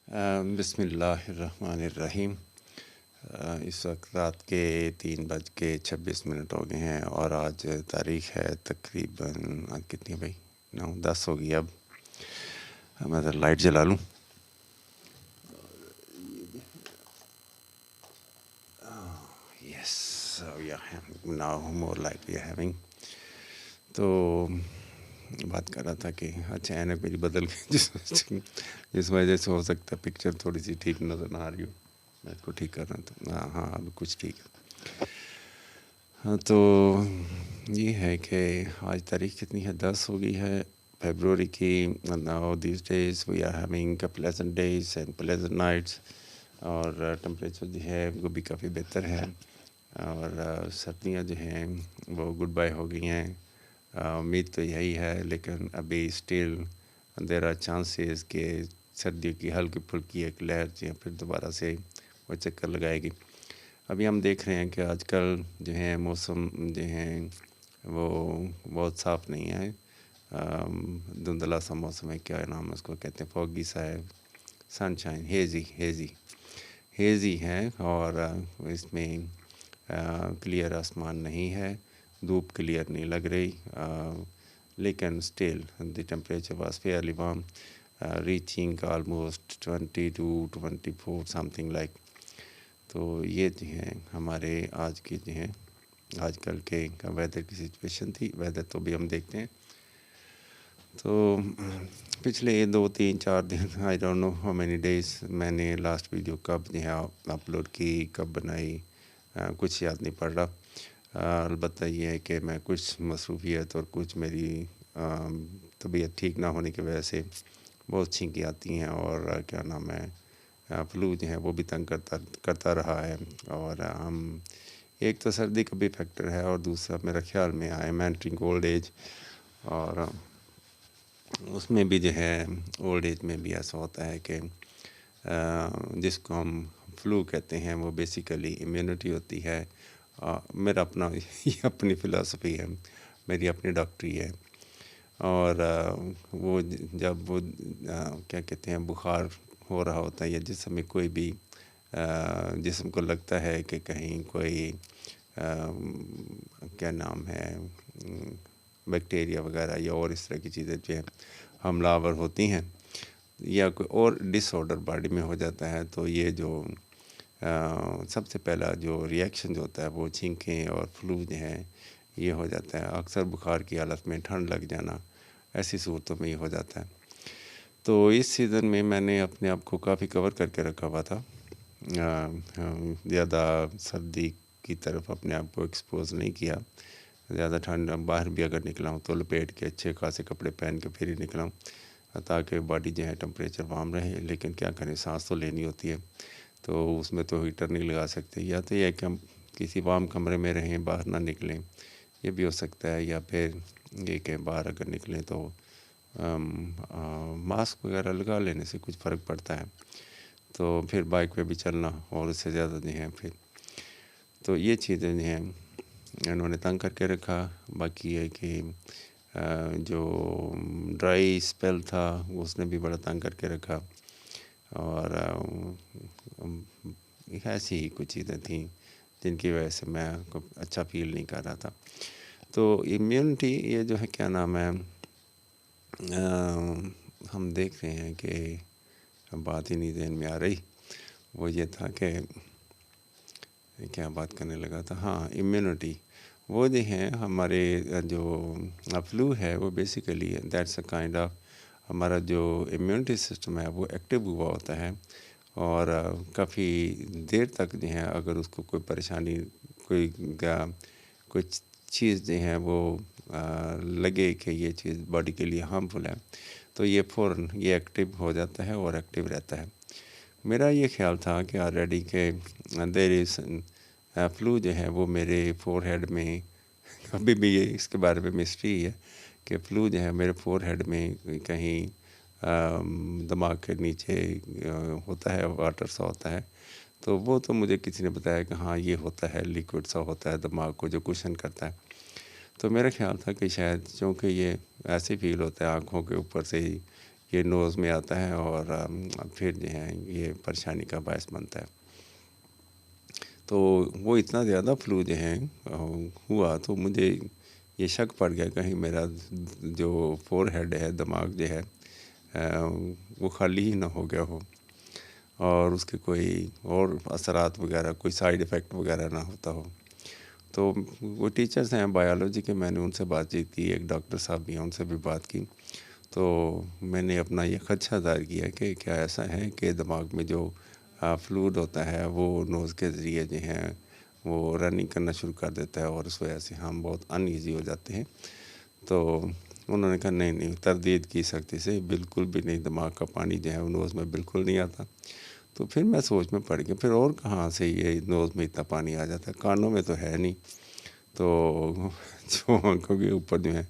بسم اللہ الرحمن الرحیم۔ اس وقت رات کے 3:26 ہو گئے ہیں اور آج تاریخ ہے تقریباً کتنی بھائی 9:10 ہو گئی۔ اب میں ذرا لائٹ جلا لوں۔ Yes now more light we are having. تو بات کر رہا تھا کہ اچھا اینک میری بدل گئی جس وجہ سے ہو سکتا ہے پکچر تھوڑی سی ٹھیک نظر نہ آ رہی ہو۔ میں اس کو ٹھیک کر رہا تھا، ہاں اب کچھ ٹھیک ہے۔ ہاں تو یہ ہے کہ آج تاریخ کتنی ہے، 10 ہو گئی ہے فیبروری کی۔ Now these days we are having a pleasant days and pleasant nights، اور ٹمپریچر جو ہے وہ بھی کافی بہتر ہے، اور سردیاں جو ہیں وہ گڈ بائی ہو گئی ہیں۔ امید تو یہی ہے، لیکن ابھی اسٹل دیر آر چانسز کہ سردیوں کی ہلکی پھلکی ایک لہر جو ہے پھر دوبارہ سے وہ چکر لگائے گی۔ ابھی ہم دیکھ رہے ہیں کہ آج کل جو ہے موسم جو ہیں وہ بہت صاف نہیں ہے، دھندلا سا موسم ہے، کیا نام اس کو کہتے ہیں، فوگی سا ہے، سن شائن، ہیزی ہے، اور اس میں کلیئر آسمان نہیں ہے، دھوپ کلیئر نہیں لگ رہی، لیکن still the temperature was fairly warm, reaching almost 20 to 24 some thing like. تو یہ جو ہیں ہمارے آج کی جو ہیں آج کل کے ویدر کی سچویشن تھی۔ ویدر تو بھی ہم دیکھتے ہیں، تو پچھلے 2 3 4 دن I don't know how many days میں نے لاسٹ ویڈیو کب جو ہے اپلوڈ کی، کب بنائی، کچھ یاد نہیں پڑ رہا۔ البتہ یہ ہے کہ میں کچھ مصروفیت اور کچھ میری طبیعت ٹھیک نہ ہونے کی وجہ سے بہت چھینکیں آتی ہیں، اور کیا نام ہے فلو جو ہے وہ بھی تنگ کرتا رہا ہے، اور ہم ایک تو سردی کا بھی فیکٹر ہے، اور دوسرا میرا خیال میں I am entering old age, اور اس میں بھی جو ہے اولڈ ایج میں بھی ایسا ہوتا ہے کہ جس کو ہم فلو کہتے ہیں وہ بیسیکلی امیونٹی ہوتی ہے۔ میرا اپنا یہ اپنی فلاسفی ہے، میری اپنی ڈاکٹری ہے، اور وہ جب وہ کیا کہتے ہیں بخار ہو رہا ہوتا ہے، یا جسم میں کوئی بھی جسم کو لگتا ہے کہ کہیں کوئی کیا نام ہے بیکٹیریا وغیرہ یا اور اس طرح کی چیزیں جو ہیں حملہ آور ہوتی ہیں، یا کوئی اور ڈس آرڈر باڈی میں ہو جاتا ہے، تو یہ جو سب سے پہلا جو ریئیکشن جو ہوتا ہے وہ چھینکیں اور فلو جو ہے یہ ہو جاتا ہے۔ اکثر بخار کی حالت میں ٹھنڈ لگ جانا، ایسی صورتوں میں یہ ہو جاتا ہے۔ تو اس سیزن میں نے اپنے آپ کو کافی کور کر کے رکھا ہوا تھا، زیادہ سردی کی طرف اپنے آپ کو ایکسپوز نہیں کیا، زیادہ ٹھنڈ باہر بھی اگر نکلا ہوں تو لپیٹ کے اچھے خاصے کپڑے پہن کے پھر ہی نکلا ہوں، تاکہ باڈی جو ہے ٹمپریچر وارم رہے۔ لیکن کیا کریں، سانس تو لینی ہوتی ہے، تو اس میں تو ہیٹر نہیں لگا سکتے، یا تو یہ ہے کہ ہم کسی وارم کمرے میں رہیں، باہر نہ نکلیں، یہ بھی ہو سکتا ہے، یا پھر یہ کہ باہر اگر نکلیں تو ماسک وغیرہ لگا لینے سے کچھ فرق پڑتا ہے۔ تو پھر بائک پہ بھی چلنا، اور اس سے زیادہ جو ہیں پھر تو یہ چیزیں جو ہیں انہوں نے تنگ کر کے رکھا۔ باقی یہ کہ جو ڈرائی اسپیل تھا اس نے بھی بڑا تنگ کر کے رکھا، اور ایسی ہی کچھ چیزیں تھیں جن کی وجہ سے میں اچھا فیل نہیں کر رہا تھا۔ تو امیونٹی یہ جو ہے کیا نام ہے ہم دیکھ رہے ہیں کہ بات ہی نہیں ذہن میں آ رہی، وہ یہ تھا کہ کیا بات کرنے لگا تھا، ہاں امیونٹی، وہ جو ہیں ہمارے جو فلو ہے وہ basically that's a kind of ہمارا جو امیونٹی سسٹم ہے وہ ایکٹیو ہوا ہوتا ہے، اور کافی دیر تک جو ہے اگر اس کو کوئی پریشانی کوئی چیز جو ہے وہ لگے کہ یہ چیز باڈی کے لیے ہارمفل ہے، تو یہ فوراً یہ ایکٹیو ہو جاتا ہے اور ایکٹیو رہتا ہے۔ میرا یہ خیال تھا کہ آلریڈی کہ دیر از فلو جو ہے وہ میرے فور ہیڈ میں ابھی بھی یہ اس کے بارے میں مسٹری ہے کہ فلو جو ہے میرے فور ہیڈ میں کہیں دماغ کے نیچے ہوتا ہے، واٹر سا ہوتا ہے، تو وہ تو مجھے کسی نے بتایا کہ ہاں یہ ہوتا ہے، لیکوڈ سا ہوتا ہے دماغ کو جو کوشن کرتا ہے۔ تو میرا خیال تھا کہ شاید چونکہ یہ ایسے فیل ہوتا ہے آنکھوں کے اوپر سے ہی یہ نوز میں آتا ہے اور پھر جو ہے یہ پریشانی کا باعث بنتا ہے. تو وہ اتنا زیادہ فلو جو ہے ہوا تو مجھے یہ شک پڑ گیا کہیں میرا جو فور ہیڈ ہے دماغ جو ہے وہ خالی ہی نہ ہو گیا ہو اور اس کے کوئی اور اثرات وغیرہ کوئی سائیڈ ایفیکٹ وغیرہ نہ ہوتا ہو. تو وہ ٹیچرز ہیں بایولوجی کے, میں نے ان سے بات چیت کی, ایک ڈاکٹر صاحب بھی ہیں ان سے بھی بات کی. تو میں نے اپنا یہ خدشہ ظاہر کیا کہ کیا ایسا ہے کہ دماغ میں جو فلوڈ ہوتا ہے وہ نوز کے ذریعے جو ہے وہ رننگ کرنا شروع کر دیتا ہے اور اس وجہ سے ہم بہت ان ایزی ہو جاتے ہیں. تو انہوں نے کہا نہیں تردید کی سختی سے, بالکل بھی نہیں, دماغ کا پانی جو ہے وہ نوز میں بالکل نہیں آتا. تو پھر میں سوچ میں پڑ گیا پھر اور کہاں سے یہ نوز میں اتنا پانی آ جاتا ہے, کانوں میں تو ہے نہیں, تو جو آنکھوں کے اوپر جو ہے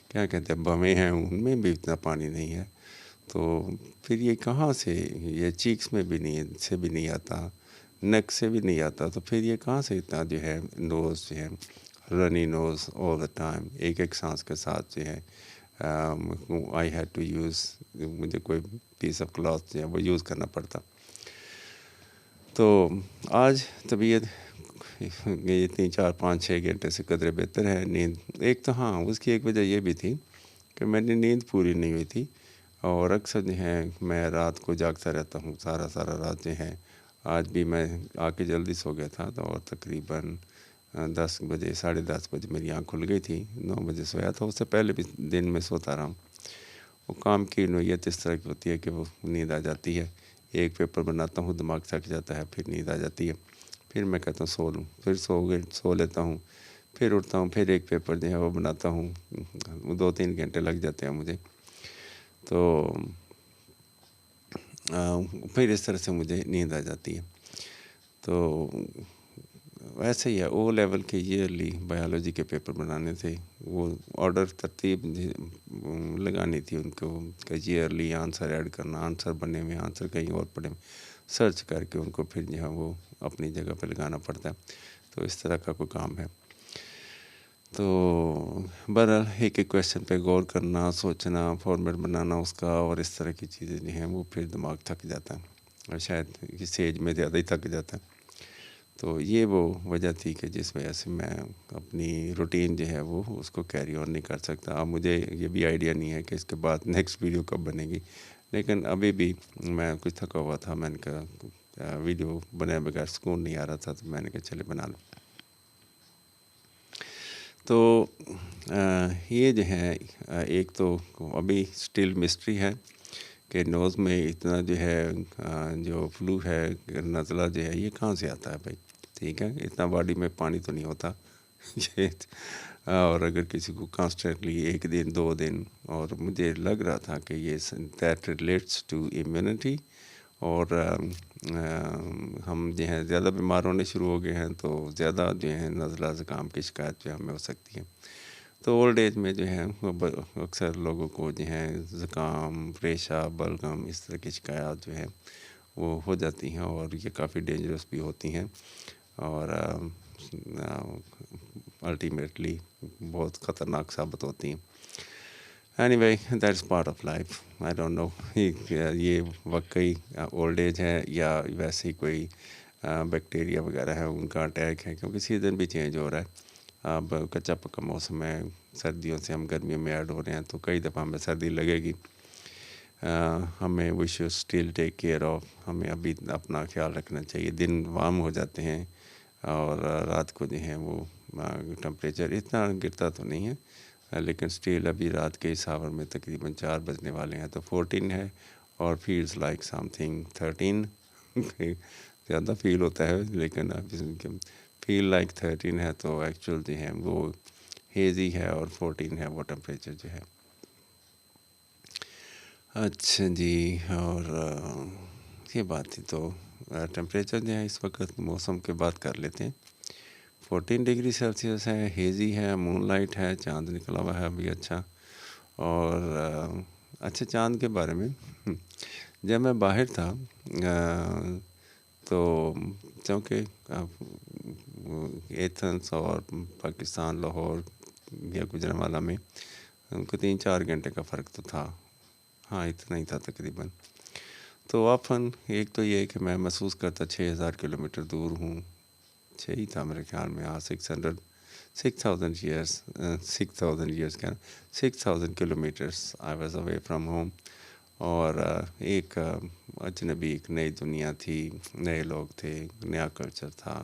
کیا کہتے ہیں بھویں ہیں ان میں بھی اتنا پانی نہیں ہے. تو پھر یہ کہاں سے, یہ چیکس میں بھی نہیں سے بھی نہیں آتا, نیک سے بھی نہیں آتا, تو پھر یہ کہاں سے اتنا جو ہے نوز جو ہے رنی نوز آل دا ٹائم, ایک سانس کے ساتھ جو ہے آئی ہیڈ ٹو یوز, مجھے کوئی پیس آف کلاتھ جو ہے وہ یوز کرنا پڑتا. تو آج طبیعت یہ 3 4 5 6 گھنٹے سے قدرے بہتر ہے. نیند ایک تو ہاں اس کی ایک وجہ یہ بھی تھی کہ میں نے نیند پوری نہیں ہوئی تھی اور اکثر جو ہے میں رات کو جاگتا رہتا ہوں, سارا رات جو ہے. آج بھی میں آ کے جلدی سو گیا تھا تو اور تقریباً 10 بجے 10:30 بجے میری آنکھ کھل گئی تھی, 9 بجے سویا تھا. اس سے پہلے بھی دن میں سوتا رہا ہوں. وہ کام کی نوعیت اس طرح کی ہوتی ہے کہ وہ نیند آ جاتی ہے. ایک پیپر بناتا ہوں, دماغ تھک جاتا ہے, پھر نیند آ جاتی ہے, پھر میں کہتا ہوں سو لوں, پھر سو لیتا ہوں, پھر اٹھتا ہوں, پھر ایک پیپر جو ہے وہ بناتا ہوں, 2-3 گھنٹے لگ جاتے ہیں مجھے. تو پھر اس طرح سے مجھے نیند آ جاتی ہے. تو ویسے ہی ہے, او لیول کے ایئرلی بایولوجی کے پیپر بنانے تھے, وہ آرڈر ترتیب لگانی تھی ان کو کہ ایئرلی آنسر ایڈ کرنا, آنسر بنے ہوئے آنسر کہیں اور پڑے سرچ کر کے ان کو پھر جو ہے وہ اپنی جگہ پہ لگانا پڑتا ہے. تو اس طرح کا کوئی کام ہے. تو بہرحال ایک کویسچن پہ غور کرنا, سوچنا, فارمیٹ بنانا اس کا, اور اس طرح کی چیزیں جو ہیں وہ پھر دماغ تھک جاتا ہے, اور شاید اس ایج میں زیادہ ہی تھک جاتا ہے. تو یہ وہ وجہ تھی کہ جس وجہ سے میں اپنی روٹین جو ہے وہ اس کو کیری آن نہیں کر سکتا. اب مجھے یہ بھی آئیڈیا نہیں ہے کہ اس کے بعد نیکسٹ ویڈیو کب بنے گی, لیکن ابھی بھی میں کچھ تھکا ہوا تھا. میں نے کہا ویڈیو بنے بغیر سکون نہیں آ رہا تھا, تو میں نے کہا چلے بنا لوں. تو یہ جو ہے ایک تو ابھی سٹل مسٹری ہے کہ نوز میں اتنا جو ہے جو فلو ہے, نزلہ جو ہے یہ کہاں سے آتا ہے بھائی. ٹھیک ہے, اتنا باڈی میں پانی تو نہیں ہوتا اور اگر کسی کو کانسٹنٹلی 1 دن 2 دن, اور مجھے لگ رہا تھا کہ یہ دیٹ ریلیٹس ٹو امیونٹی, اور ہم جو ہیں زیادہ بیمار ہونے شروع ہو گئے ہیں تو زیادہ جو ہے نزلہ زکام کی شکایت جو ہے ہمیں ہو سکتی ہے. تو اولڈ ایج میں جو ہے اکثر لوگوں کو جو ہے زکام, ریشہ, بلغم اس طرح کی شکایات جو ہے وہ ہو جاتی ہیں, اور یہ کافی ڈینجرس بھی ہوتی ہیں, اور الٹیمیٹلی بہت خطرناک ثابت ہوتی ہیں. Any that's part of life. I don't know یہ واقعی اولڈ ایج ہے یا ویسے ہی کوئی بیکٹیریا وغیرہ ہے ان کا اٹیک ہے, کیونکہ سیزن بھی چینج ہو رہا ہے. اب کچا پکا موسم ہے, سردیوں سے ہم گرمیوں میں ایڈ ہو رہے ہیں, تو کئی دفعہ ہمیں سردی لگے گی. ہمیں we should still take care of, ہمیں ابھی اپنا خیال رکھنا چاہیے. دن وارم ہو جاتے ہیں اور رات کو جو ہے وہ ٹمپریچر اتنا گرتا تو نہیں ہے, لیکن اسٹل ابھی رات کے اس آور میں تقریباً 4 بجنے والے ہیں, تو 14 ہے, اور فیلز لائک سم تھنگ 13 زیادہ فیل ہوتا ہے, لیکن فیل لائک 13 ہے, تو ایکچوئل جو ہے وہ ہیزی ہے, اور 14 ہے وہ ٹمپریچر جو ہے. اچھا جی, اور یہ بات تھی. تو ٹمپریچر جو ہے اس وقت موسم کے بات کر لیتے ہیں. 14 ڈگری سیلسیس ہے, ہیزی ہے, مون لائٹ ہے, چاند نکلا ہوا ہے ابھی. اچھا, اور اچھا چاند کے بارے میں جب میں باہر تھا تو چونکہ ایتھنس اور پاکستان لاہور یا گجرانوالہ میں ان کو 3-4 گھنٹے کا فرق تو تھا. ہاں اتنا ہی تھا تقریباً. تو آفن ایک تو یہ ہے کہ میں محسوس کرتا 6000 کلومیٹر دور ہوں. 6 ہی تھا میرے خیال میں. 6000 ایئرس 6000 ایئرس کیا 6000 kilometres I was away from home. اور ایک اجنبی ایک نئی دنیا تھی, نئے لوگ تھے, نیا کلچر تھا,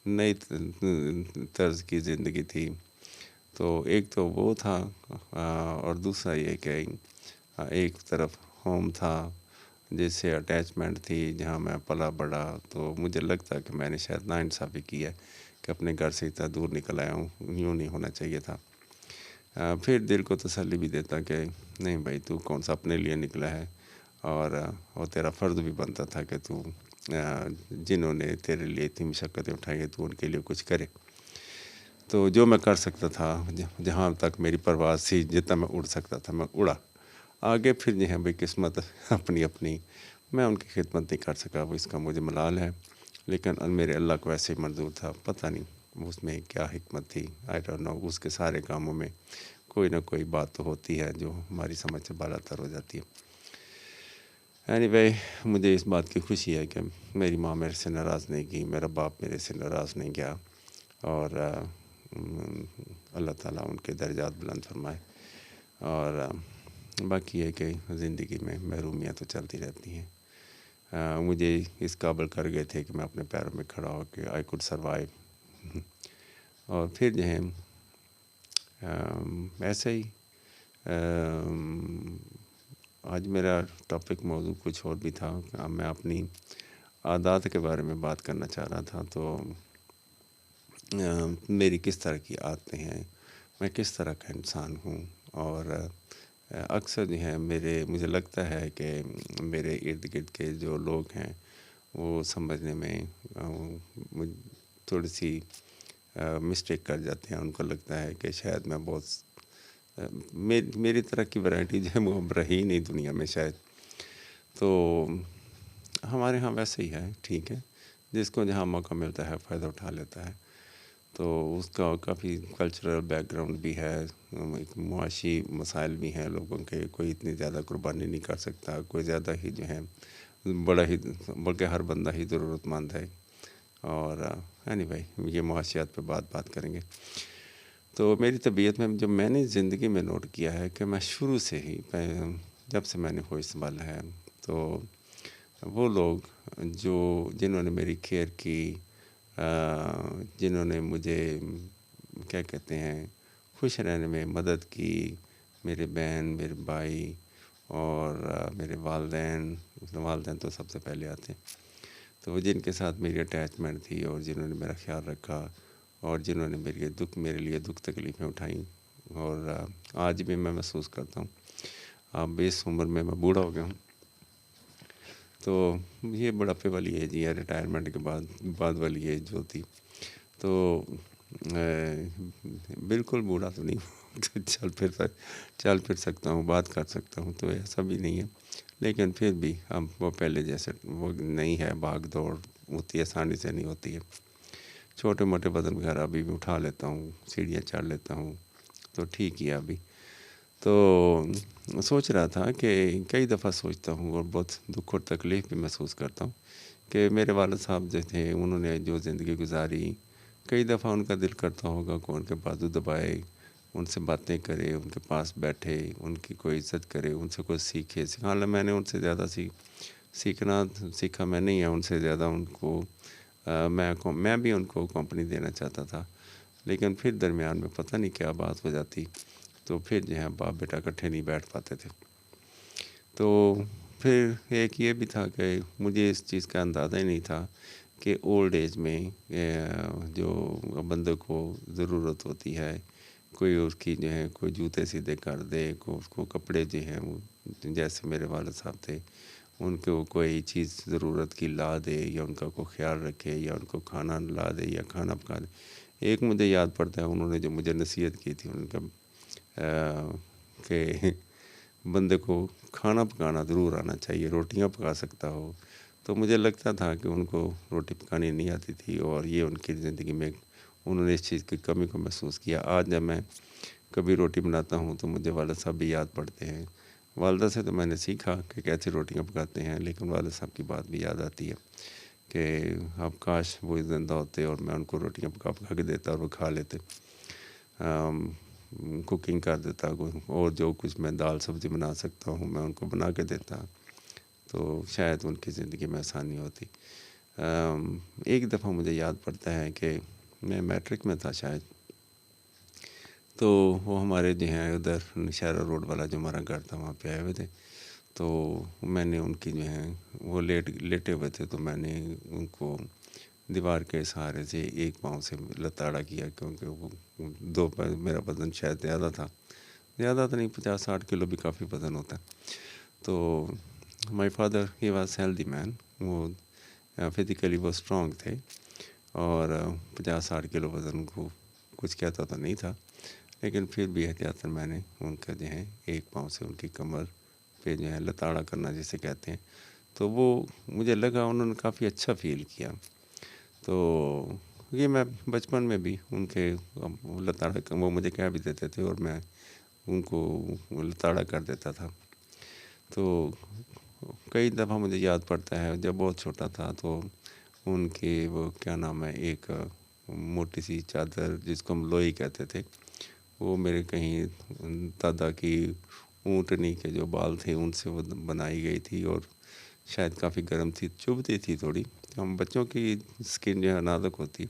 نئی طرز کی زندگی تھی. تو ایک تو وہ تھا, اور دوسرا یہ کہ ایک طرف ہوم تھا جس سے اٹیچمنٹ تھی, جہاں میں پلا بڑا. تو مجھے لگتا کہ میں نے شاید ناانصافی کی ہے کہ اپنے گھر سے اتنا دور نکل آیا ہوں, یوں نہیں ہونا چاہیے تھا. پھر دل کو تسلی بھی دیتا کہ نہیں بھائی تو کون سا اپنے لیے نکلا ہے, اور تیرا فرض بھی بنتا تھا کہ تو جنہوں نے تیرے لیے اتنی مشقتیں اٹھائی ہیں تو ان کے لیے کچھ کرے. تو جو میں کر سکتا تھا, جہاں تک میری پرواز تھی, جتنا میں اڑ سکتا تھا میں اڑا. آگے پھر جو ہے بھائی قسمت اپنی اپنی, میں ان کی خدمت نہیں کر سکا, وہ اس کا مجھے ملال ہے. لیکن میرے اللہ کو ویسے ہی منظور تھا, پتہ نہیں اس میں کیا حکمت تھی, آئی ڈونٹ نو. اس کے سارے کاموں میں کوئی نہ کوئی بات تو ہوتی ہے جو ہماری سمجھ سے بالا تر ہو جاتی ہے. اینی وے مجھے اس بات کی خوشی ہے کہ میری ماں میرے سے ناراض نہیں کی, میرا باپ میرے سے ناراض نہیں گیا, اور اللہ تعالیٰ ان کے درجات بلند فرمائے. اور باقی ہے کہ زندگی میں محرومیاں تو چلتی رہتی ہیں. مجھے اس قابل کر گئے تھے کہ میں اپنے پیروں میں کھڑا ہو کے آئی کوڈ سروائیو. اور پھر جو ہے ایسے ہی آج میرا ٹاپک موضوع کچھ اور بھی تھا. میں اپنی عادات کے بارے میں بات کرنا چاہ رہا تھا. تو میری کس طرح کی عادتیں ہیں, میں کس طرح کا انسان ہوں. اور اکثر جو ہے مجھے لگتا ہے کہ میرے ارد گرد کے جو لوگ ہیں وہ سمجھنے میں تھوڑی سی مسٹیک کر جاتے ہیں. ان کو لگتا ہے کہ شاید میں بہت میری طرح کی ورائٹی جو ہے وہ رہی نہیں دنیا میں شاید. تو ہمارے ہاں ویسے ہی ہے, ٹھیک ہے, جس کو جہاں موقع ملتا ہے فائدہ اٹھا لیتا ہے. تو اس کا کافی کلچرل بیک گراؤنڈ بھی ہے, ایک معاشی مسائل بھی ہیں لوگوں کے. کوئی اتنی زیادہ قربانی نہیں کر سکتا, کوئی زیادہ ہی جو ہے بڑا ہی, بلکہ ہر بندہ ہی ضرورت مند ہے. اور اینی وے یہ معاشیات پہ بات کریں گے. تو میری طبیعت میں جو میں نے زندگی میں نوٹ کیا ہے کہ میں شروع سے ہی, جب سے میں نے ہوش سنبھالا ہے, تو وہ لوگ جنہوں نے میری کیئر کی, جنہوں نے مجھے کیا کہتے ہیں خوش رہنے میں مدد کی, میرے بہن, میرے بھائی اور میرے والدین تو سب سے پہلے آتے ہیں. تو جن کے ساتھ میری اٹیچمنٹ تھی اور جنہوں نے میرا خیال رکھا اور جنہوں نے میرے لیے دکھ تکلیفیں اٹھائیں. اور آج بھی میں محسوس کرتا ہوں, اب اس عمر میں بوڑھا ہو گیا ہوں, تو یہ بڑھاپے والی ایج ہی ہے, ریٹائرمنٹ کے بعد والی ایج جو تھی. تو بالکل بوڑھا تو نہیں ہوں, چل پھر سکتا ہوں, بات کر سکتا ہوں, تو ایسا بھی نہیں ہے. لیکن پھر بھی اب وہ پہلے جیسے وہ نہیں ہے, بھاگ دوڑ ہوتی ہے, آسانی سے نہیں ہوتی ہے. چھوٹے موٹے وزن وغیرہ ابھی بھی اٹھا لیتا ہوں, سیڑھیاں چڑھ لیتا ہوں, تو ٹھیک ہی ہے ابھی. تو سوچ رہا تھا کہ کئی دفعہ سوچتا ہوں اور بہت دکھ اور تکلیف بھی محسوس کرتا ہوں کہ میرے والد صاحب جو تھے انہوں نے جو زندگی گزاری, کئی دفعہ ان کا دل کرتا ہوگا کہ ان کے بازو دبائے, ان سے باتیں کرے, ان کے پاس بیٹھے, ان کی کوئی عزت کرے, ان سے کوئی سیکھے. حالانکہ میں نے ان سے زیادہ سیکھا میں نہیں ہے ان سے زیادہ. ان کو میں بھی ان کو کمپنی دینا چاہتا تھا, لیکن پھر درمیان میں پتہ نہیں کیا بات ہو جاتی, تو پھر جو ہے باپ بیٹا اکٹھے نہیں بیٹھ پاتے تھے. تو پھر ایک یہ بھی تھا کہ مجھے اس چیز کا اندازہ ہی نہیں تھا کہ اولڈ ایج میں جو بندے کو ضرورت ہوتی ہے, کوئی اس کی جو ہے کوئی جوتے سیدھے کر دے, اس کو کپڑے جو ہیں وہ جیسے میرے والد صاحب تھے ان کو کوئی چیز ضرورت کی لا دے, یا ان کا کوئی خیال رکھے, یا ان کو کھانا لا دے یا کھانا پکا دے. ایک مجھے یاد پڑتا ہے انہوں نے جو مجھے نصیحت کی تھی ان کا کہ بندے کو کھانا پکانا ضرور آنا چاہیے, روٹیاں پکا سکتا ہو. تو مجھے لگتا تھا کہ ان کو روٹی پکانی نہیں آتی تھی, اور یہ ان کی زندگی میں انہوں نے اس چیز کی کمی کو محسوس کیا. آج جب میں کبھی روٹی بناتا ہوں تو مجھے والد صاحب بھی یاد پڑتے ہیں, والدہ سے تو میں نے سیکھا کہ کیسے روٹیاں پکاتے ہیں، لیکن والد صاحب کی بات بھی یاد آتی ہے کہ اب کاش وہ زندہ ہوتے اور میں ان کو روٹیاں پکا پکا کے دیتا اور وہ کھا لیتے، کوکنگ کر دیتا، اور جو کچھ میں دال سبزی بنا سکتا ہوں میں ان کو بنا کے دیتا، تو شاید ان کی زندگی میں آسانی ہوتی۔ ایک دفعہ مجھے یاد پڑتا ہے کہ میں میٹرک میں تھا شاید، تو وہ ہمارے جو ہیں ادھر نشارہ روڈ والا جو ہمارا گھر تھا وہاں پہ آئے ہوئے تھے، تو میں نے ان کی جو ہیں وہ لیٹے ہوئے تھے، تو میں نے ان کو دیوار کے سہارے سے ایک پاؤں سے لتاڑا کیا، کیونکہ وہ میرا وزن شاید زیادہ تو نہیں، 50-60 کلو بھی کافی وزن ہوتا ہے۔ تو my father he was healthy man, وہ فزیکلی وہ اسٹرانگ تھے، اور 50-60 کلو وزن کو کچھ کہتا تو نہیں تھا، لیکن پھر بھی احتیاطاً میں نے ان کا جو ہے ایک پاؤں سے ان کی کمر پہ جو ہے لتاڑا کرنا جسے کہتے ہیں، تو وہ مجھے لگا انہوں نے کافی اچھا فیل کیا۔ تو یہ میں بچپن میں بھی ان کے لتاڑا وہ مجھے کہہ بھی دیتے تھے اور میں ان کو لتاڑا کر دیتا تھا۔ تو کئی دفعہ مجھے یاد پڑتا ہے جب بہت چھوٹا تھا تو ان کے وہ کیا نام ہے، ایک موٹی سی چادر جس کو ہم لوئی کہتے تھے، وہ میرے کہیں دادا کی اونٹنی کے جو بال تھے ان سے وہ بنائی گئی تھی، اور شاید کافی گرم تھی، چبھتی تھی تھوڑی، ہم بچوں کی سکن جو ہے نازک ہوتی،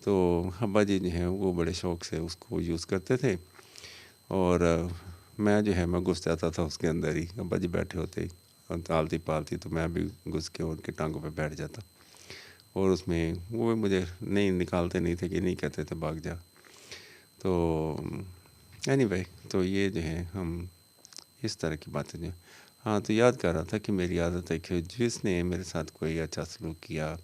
تو ابا جی جو ہیں وہ بڑے شوق سے اس کو یوز کرتے تھے، اور میں جو ہے میں گھس جاتا تھا اس کے اندر ہی، ابا جی بیٹھے ہوتے آلتی پالتی، تو میں بھی گھس کے ان کی ٹانگوں پہ بیٹھ جاتا، اور اس میں وہ مجھے نہیں نکالتے نہیں تھے کہ نہیں کہتے تھے بھاگ جا۔ تو اینی وے، تو یہ جو ہے ہم اس طرح کی باتیں جو ہاں، تو یاد کر رہا تھا کہ میری عادت ہے کہ جس نے میرے ساتھ کوئی اچھا سلوک کیا،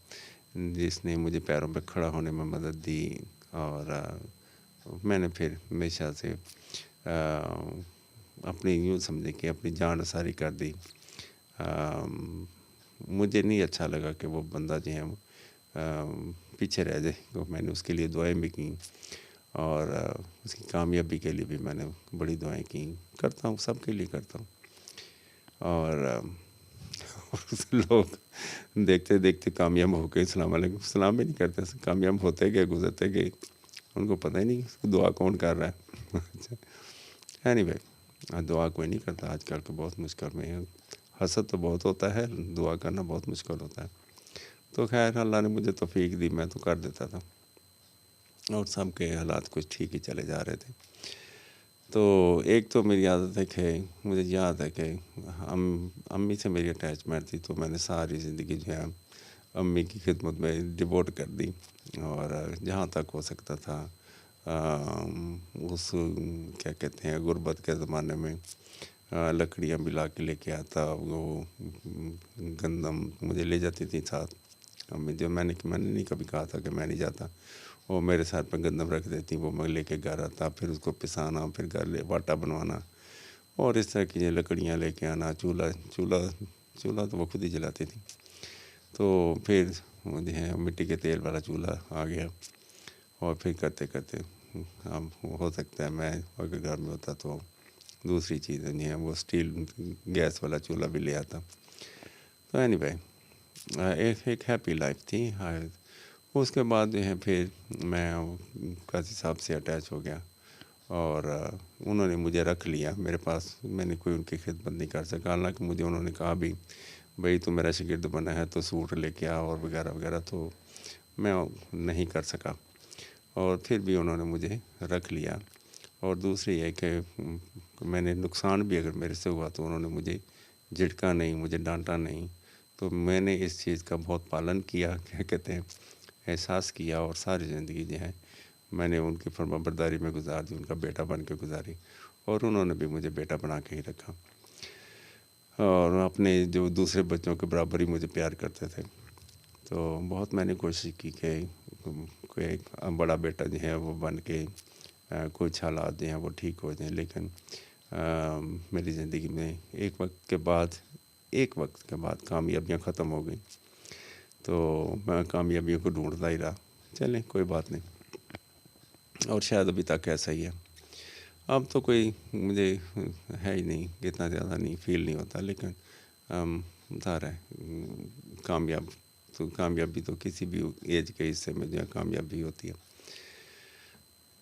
جس نے مجھے پیروں پہ کھڑا ہونے میں مدد دی، اور میں نے پھر ہمیشہ سے اپنی یوں سمجھے کہ اپنی جان نثاری کر دی۔ مجھے نہیں اچھا لگا کہ وہ بندہ جو ہے وہ پیچھے رہ جائے، تو میں نے اس کے لیے دعائیں بھی کیں، اور اس کی کامیابی کے لیے بھی میں نے بڑی دعائیں کیں، کرتا ہوں، سب کے لیے کرتا ہوں، اور لوگ دیکھتے دیکھتے کامیاب ہو کے السلام علیکم سلام بھی نہیں کرتے، کامیاب ہوتے گئے، گزرتے گئے، ان کو پتہ ہی نہیں اس کو دعا کون کر رہا ہے۔ اینی وے، دعا کوئی نہیں کرتا آج کل کے بہت مشکل میں ہے، حسد تو بہت ہوتا ہے، دعا کرنا بہت مشکل ہوتا ہے، تو خیر اللہ نے مجھے توفیق دی، میں تو کر دیتا تھا، اور سب کے حالات کچھ ٹھیک ہی چلے جا رہے تھے۔ تو ایک تو میری عادت ہے کہ مجھے یاد ہے کہ امی سے میری اٹیچمنٹ تھی، تو میں نے ساری زندگی جو ہے امی کی خدمت میں ڈیووٹ کر دی، اور جہاں تک ہو سکتا تھا اس کیا کہتے ہیں غربت کے زمانے میں لکڑیاں بھی لا کے لے کے آتا، وہ گندم مجھے لے جاتی تھی ساتھ امی، جو میں نے نہیں کبھی کہا تھا کہ میں نہیں جاتا، وہ میرے ساتھ پہ گندم رکھ دیتی، وہ میں لے کے گھر آتا، پھر اس کو پسانا، پھر گھر لے واٹا بنوانا، اور اس طرح کی لکڑیاں لے کے آنا، چولہا تو وہ خود ہی جلاتی تھی، تو پھر جو ہے مٹی کے تیل والا چولہا آ گیا، اور پھر کرتے کرتے اب ہو سکتا ہے میں اگر گھر میں ہوتا تو دوسری چیزیں جو ہیں وہ اسٹیل گیس والا چولہا بھی لے آتا۔ تو اینی وے، ایک ہیپی لائف تھی۔ اس کے بعد جو ہے پھر میں قاضی صاحب سے اٹیچ ہو گیا، اور انہوں نے مجھے رکھ لیا میرے پاس، میں نے کوئی ان کی خدمت نہیں کر سکا، حالانکہ مجھے انہوں نے کہا بھی بھئی تو میرا شاگرد بنا ہے تو سوٹ لے کے آ اور وغیرہ وغیرہ، تو میں نہیں کر سکا، اور پھر بھی انہوں نے مجھے رکھ لیا۔ اور دوسری یہ کہ میں نے نقصان بھی اگر میرے سے ہوا تو انہوں نے مجھے جھٹکا نہیں، مجھے ڈانٹا نہیں، تو میں نے اس چیز کا بہت پالن کیا، کیا کہتے ہیں احساس کیا، اور ساری زندگی جو ہے میں نے ان کی فرما برداری میں گزار دی، ان کا بیٹا بن کے گزاری، اور انہوں نے بھی مجھے بیٹا بنا کے ہی رکھا، اور اپنے جو دوسرے بچوں کے برابر ہی مجھے پیار کرتے تھے۔ تو بہت میں نے کوشش کی کہ کوئی ایک بڑا بیٹا جو ہے وہ بن کے کچھ حالات جو ہیں وہ ٹھیک ہو جائیں، لیکن میری زندگی میں ایک وقت کے بعد کامیابیاں ختم ہو گئیں، تو میں کامیابیوں کو ڈھونڈتا ہی رہا، چلیں کوئی بات نہیں، اور شاید ابھی تک ایسا ہی ہے۔ اب تو کوئی مجھے ہے ہی نہیں، اتنا زیادہ نہیں فیل نہیں ہوتا، لیکن ظاہر ہے کامیابی تو کسی بھی ایج کے حصے میں جو ہے کامیابی ہوتی ہے.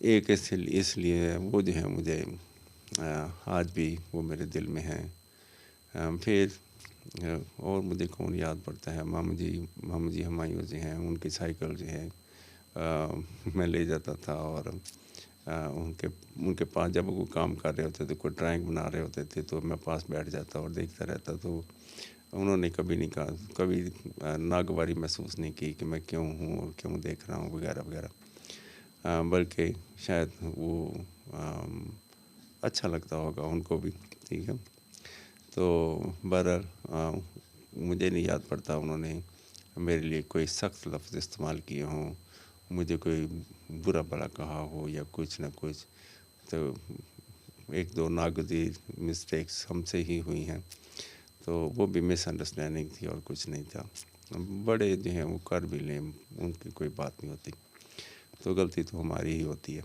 ایک اس لیے وہ جو ہے مجھے آج بھی وہ میرے دل میں ہیں. پھر اور مجھے کون یاد پڑتا ہے، محمد جی ہمایوں جو ہیں، ان کی سائیکل جو ہے میں لے جاتا تھا، اور ان کے پاس جب وہ کام کر رہے ہوتے تھے، کوئی ڈرائنگ بنا رہے ہوتے تھے، تو میں پاس بیٹھ جاتا اور دیکھتا رہتا. تو انہوں نے کبھی نہیں کہا، کبھی ناگواری محسوس نہیں کی کہ میں کیوں ہوں اور کیوں دیکھ رہا ہوں وغیرہ وغیرہ، بلکہ شاید وہ اچھا لگتا ہوگا ان کو بھی. ٹھیک ہے. تو بہرحال مجھے نہیں یاد پڑتا انہوں نے میرے لیے کوئی سخت لفظ استعمال کیے ہوں، مجھے کوئی برا بھلا کہا ہو یا کچھ نہ کچھ. تو ایک دو ناگزیر مسٹیکس ہم سے ہی ہوئی ہیں، تو وہ بھی مس انڈرسٹینڈنگ تھی اور کچھ نہیں تھا. بڑے جو ہیں وہ کر بھی لیں، ان کی کوئی بات نہیں ہوتی، تو غلطی تو ہماری ہی ہوتی ہے.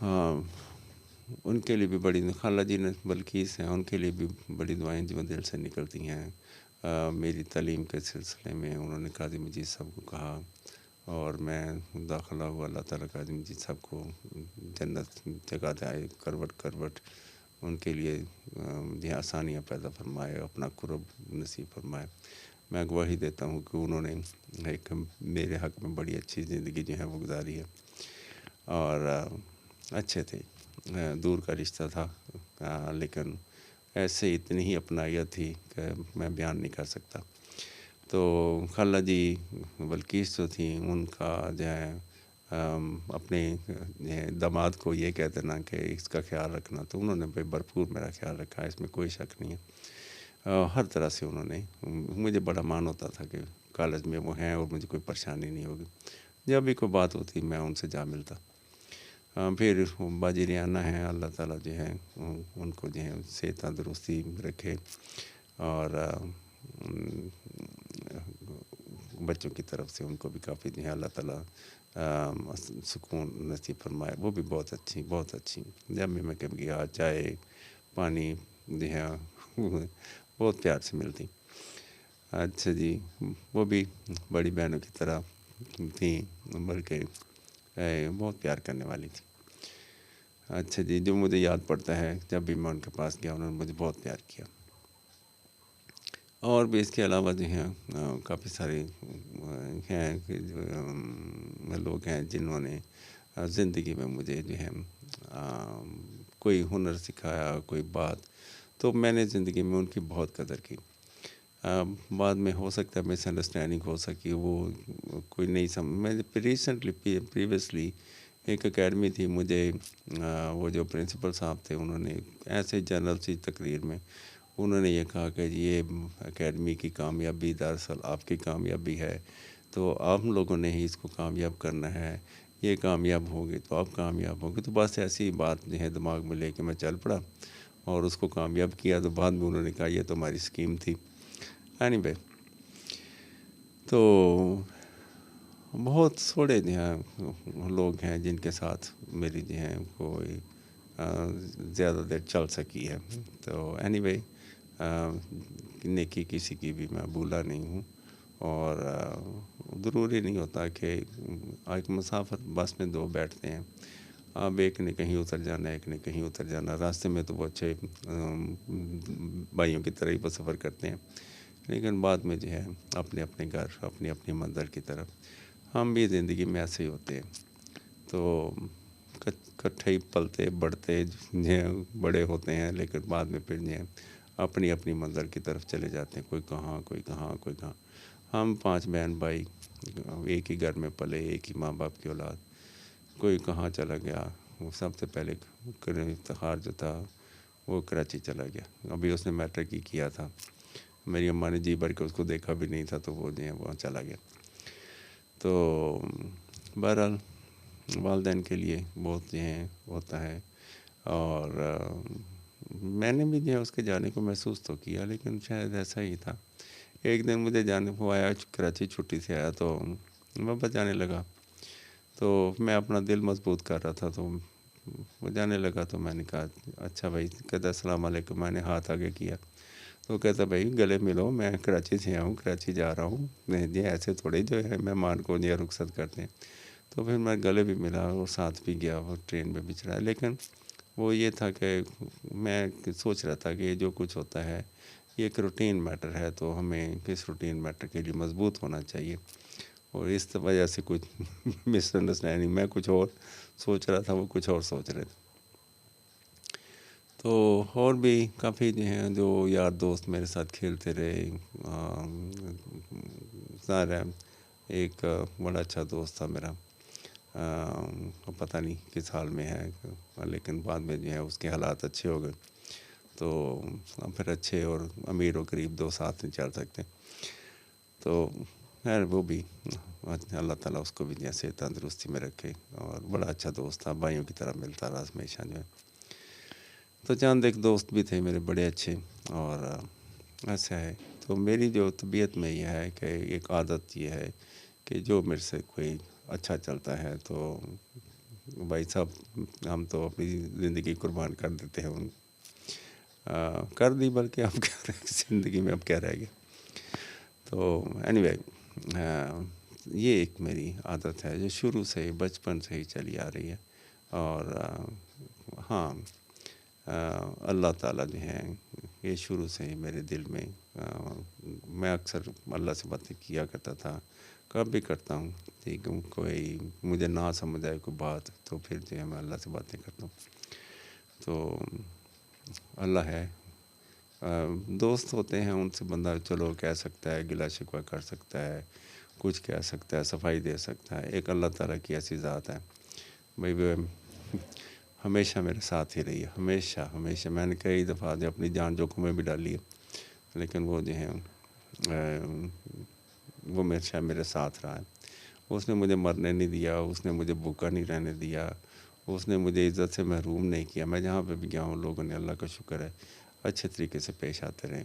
ہاں، ان کے لیے بھی بڑی خالہ جی نے بلقیس ہیں، ان کے لیے بھی بڑی دعائیں جو دل سے نکلتی ہیں. میری تعلیم کے سلسلے میں انہوں نے قاضی مجید صاحب کو کہا، اور میں داخلہ ہوا. اللہ تعالیٰ قاضی مجید صاحب کو جنت جگہ دے، کروٹ کروٹ ان کے لیے یہ آسانیاں پیدا فرمائے، اپنا قرب نصیب فرمائے. میں گواہی دیتا ہوں کہ انہوں نے ایک میرے حق میں بڑی اچھی زندگی جو ہے وہ گزاری ہے، اور اچھے تھے. دور کا رشتہ تھا، لیکن ایسے اتنی ہی اپنائیت تھی کہ میں بیان نہیں کر سکتا. تو خالہ جی بلقیس جو تھیں، ان کا جو ہے اپنے داماد کو یہ کہتے نا کہ اس کا خیال رکھنا، تو انہوں نے بھائی بھرپور میرا خیال رکھا، اس میں کوئی شک نہیں ہے. ہر طرح سے انہوں نے، مجھے بڑا مان ہوتا تھا کہ کالج میں وہ ہیں اور مجھے کوئی پریشانی نہیں ہوگی. جب بھی کوئی بات ہوتی میں ان سے جا ملتا. پھر باجی ریانہ ہیں، اللہ تعالیٰ جو ہے ان کو جو ہے صحت تندرستی رکھے، اور بچوں کی طرف سے ان کو بھی کافی جو ہے اللہ تعالیٰ سکون نصیب فرمائے. وہ بھی بہت اچھی. جب بھی میں کبھی گیا، چائے پانی جو ہے بہت پیار سے ملتی. اچھا جی، وہ بھی بڑی بہنوں کی طرح تھیں، بلکہ بہت پیار کرنے والی تھی. اچھا جی، جو مجھے یاد پڑتا ہے جب بھی میں ان کے پاس گیا، انہوں نے مجھے بہت پیار کیا. اور بھی اس کے علاوہ جو ہیں کافی سارے ہیں کہ لوگ ہیں جنہوں نے زندگی میں مجھے جو ہے کوئی ہنر سکھایا، کوئی بات، تو میں نے زندگی میں ان کی بہت قدر کی. بعد میں ہو سکتا ہے مس انڈرسٹینڈنگ ہو سکی، وہ کوئی نہیں میں ریسنٹلی پریویسلی ایک اکیڈمی تھی، مجھے وہ جو پرنسپل صاحب تھے، انہوں نے ایسے جنرل سی تقریر میں انہوں نے یہ کہا کہ یہ اکیڈمی کی کامیابی دراصل آپ کی کامیابی ہے، تو آپ لوگوں نے ہی اس کو کامیاب کرنا ہے. یہ کامیاب ہوگی تو آپ کامیاب ہوگی. تو بس ایسی بات جو ہے دماغ میں لے کے میں چل پڑا اور اس کو کامیاب کیا. تو بعد میں انہوں نے کہا یہ تو ہماری اسکیم تھی. anyway، تو بہت تھوڑے جو ہیں لوگ ہیں جن کے ساتھ میری جو ہے کوئی زیادہ دیر چل سکی ہے. تو anyway، نیکی کسی کی بھی میں بھولا نہیں ہوں، اور ضروری نہیں ہوتا کہ ایک مسافر بس میں دو بیٹھتے ہیں، اب ایک نے کہیں اتر جانا، ایک نے کہیں اتر جانا. راستے میں تو وہ اچھے بھائیوں کی طرح ہی وہ سفر کرتے ہیں، لیکن بعد میں جو ہے اپنے اپنے گھر، اپنی اپنی منزل کی طرف. ہم بھی زندگی میں ایسے ہی ہوتے ہیں. تو کٹھے ہی پلتے بڑھتے بڑے ہوتے ہیں، لیکن بعد میں پھر جو ہے اپنی اپنی منزل کی طرف چلے جاتے ہیں. کوئی کہاں کوئی کہاں کوئی کہاں. ہم 5 بہن بھائی ایک ہی گھر میں پلے، ایک ہی ماں باپ کی اولاد. کوئی کہاں چلا گیا. وہ سب سے پہلے افتخار جو تھا وہ کراچی چلا گیا. ابھی اس نے میٹرک ہی کیا تھا. میری اماں نے جی بھر کے اس کو دیکھا بھی نہیں تھا، تو وہ جو ہے وہاں چلا گیا. تو بہرحال والدین کے لیے بہت جو ہے ہوتا ہے، اور میں نے بھی جو ہے اس کے جانے کو محسوس تو کیا، لیکن شاید ایسا ہی تھا. ایک دن مجھے جانے کو آیا، کراچی چھٹی سے آیا تو واپس جانے لگا. تو میں اپنا دل مضبوط کر رہا تھا، تو وہ جانے لگا تو میں نے کہا اچھا بھائی، کہتا السلام علیکم، میں نے ہاتھ آگے کیا تو کہتا بھائی گلے ملو، میں کراچی سے آیا ہوں، کراچی جا رہا ہوں، یہ ایسے تھوڑے جو ہے مہمان کو یہ رخصت کرتے ہیں. تو پھر میں گلے بھی ملا اور ساتھ بھی گیا، وہ ٹرین میں بھی چڑھا. لیکن وہ یہ تھا کہ میں سوچ رہا تھا کہ یہ جو کچھ ہوتا ہے یہ ایک روٹین میٹر ہے، تو ہمیں کس روٹین میٹر کے لیے مضبوط ہونا چاہیے. اور اس وجہ سے کچھ مس انڈرسٹینڈنگ، میں کچھ اور سوچ رہا تھا، وہ کچھ اور سوچ رہے تھے. تو اور بھی کافی جو ہیں جو یار دوست میرے ساتھ کھیلتے رہے. ظاہر ہے ایک بڑا اچھا دوست تھا میرا، پتہ نہیں کس حال میں ہے، لیکن بعد میں جو ہے اس کے حالات اچھے ہو گئے. تو پھر اچھے اور امیر و غریب دو ساتھ نہیں چل سکتے. تو خیر وہ بھی اللہ تعالیٰ اس کو بھی جیسے تندرستی میں رکھے، اور بڑا اچھا دوست تھا، بھائیوں کی طرح ملتا رہا ہمیشہ جو ہے. تو چند ایک دوست بھی تھے میرے بڑے اچھے، اور ایسا ہے. تو میری جو طبیعت میں یہ ہے کہ ایک عادت یہ ہے کہ جو میرے سے کوئی اچھا چلتا ہے تو بھائی صاحب ہم تو اپنی زندگی قربان کر دیتے ہیں. کر دی، بلکہ اب کیا رہ زندگی میں اب کیا رہ گیا. تو اینی وے یہ ایک میری عادت ہے جو شروع سے ہی بچپن سے ہی چلی آ رہی ہے. اور ہاں اللہ تعالیٰ جو ہے یہ شروع سے ہی میرے دل میں، میں اکثر اللہ سے باتیں کیا کرتا تھا، کب بھی کرتا ہوں. ٹھیک ہے، کوئی مجھے نہ سمجھ آئے کوئی بات تو پھر جو ہے میں اللہ سے باتیں کرتا ہوں. تو اللہ ہے، دوست ہوتے ہیں ان سے بندہ چلو کہہ سکتا ہے، گلا شکوہ کر سکتا ہے، کچھ کہہ سکتا ہے، صفائی دے سکتا ہے. ایک اللہ تعالیٰ کی ایسی ذات ہے بھائی، وہ ہمیشہ میرے ساتھ ہی رہی ہے، ہمیشہ ہمیشہ. میں نے کئی دفعہ جو اپنی جان جوکھم میں بھی ڈالی ہے، لیکن وہ جو ہے وہ ہمیشہ میرے ساتھ رہا ہے. اس نے مجھے مرنے نہیں دیا، اس نے مجھے بھوکا نہیں رہنے دیا، اس نے مجھے عزت سے محروم نہیں کیا. میں جہاں پہ بھی گیا ہوں لوگوں نے، اللہ کا شکر ہے، اچھے طریقے سے پیش آتے رہے.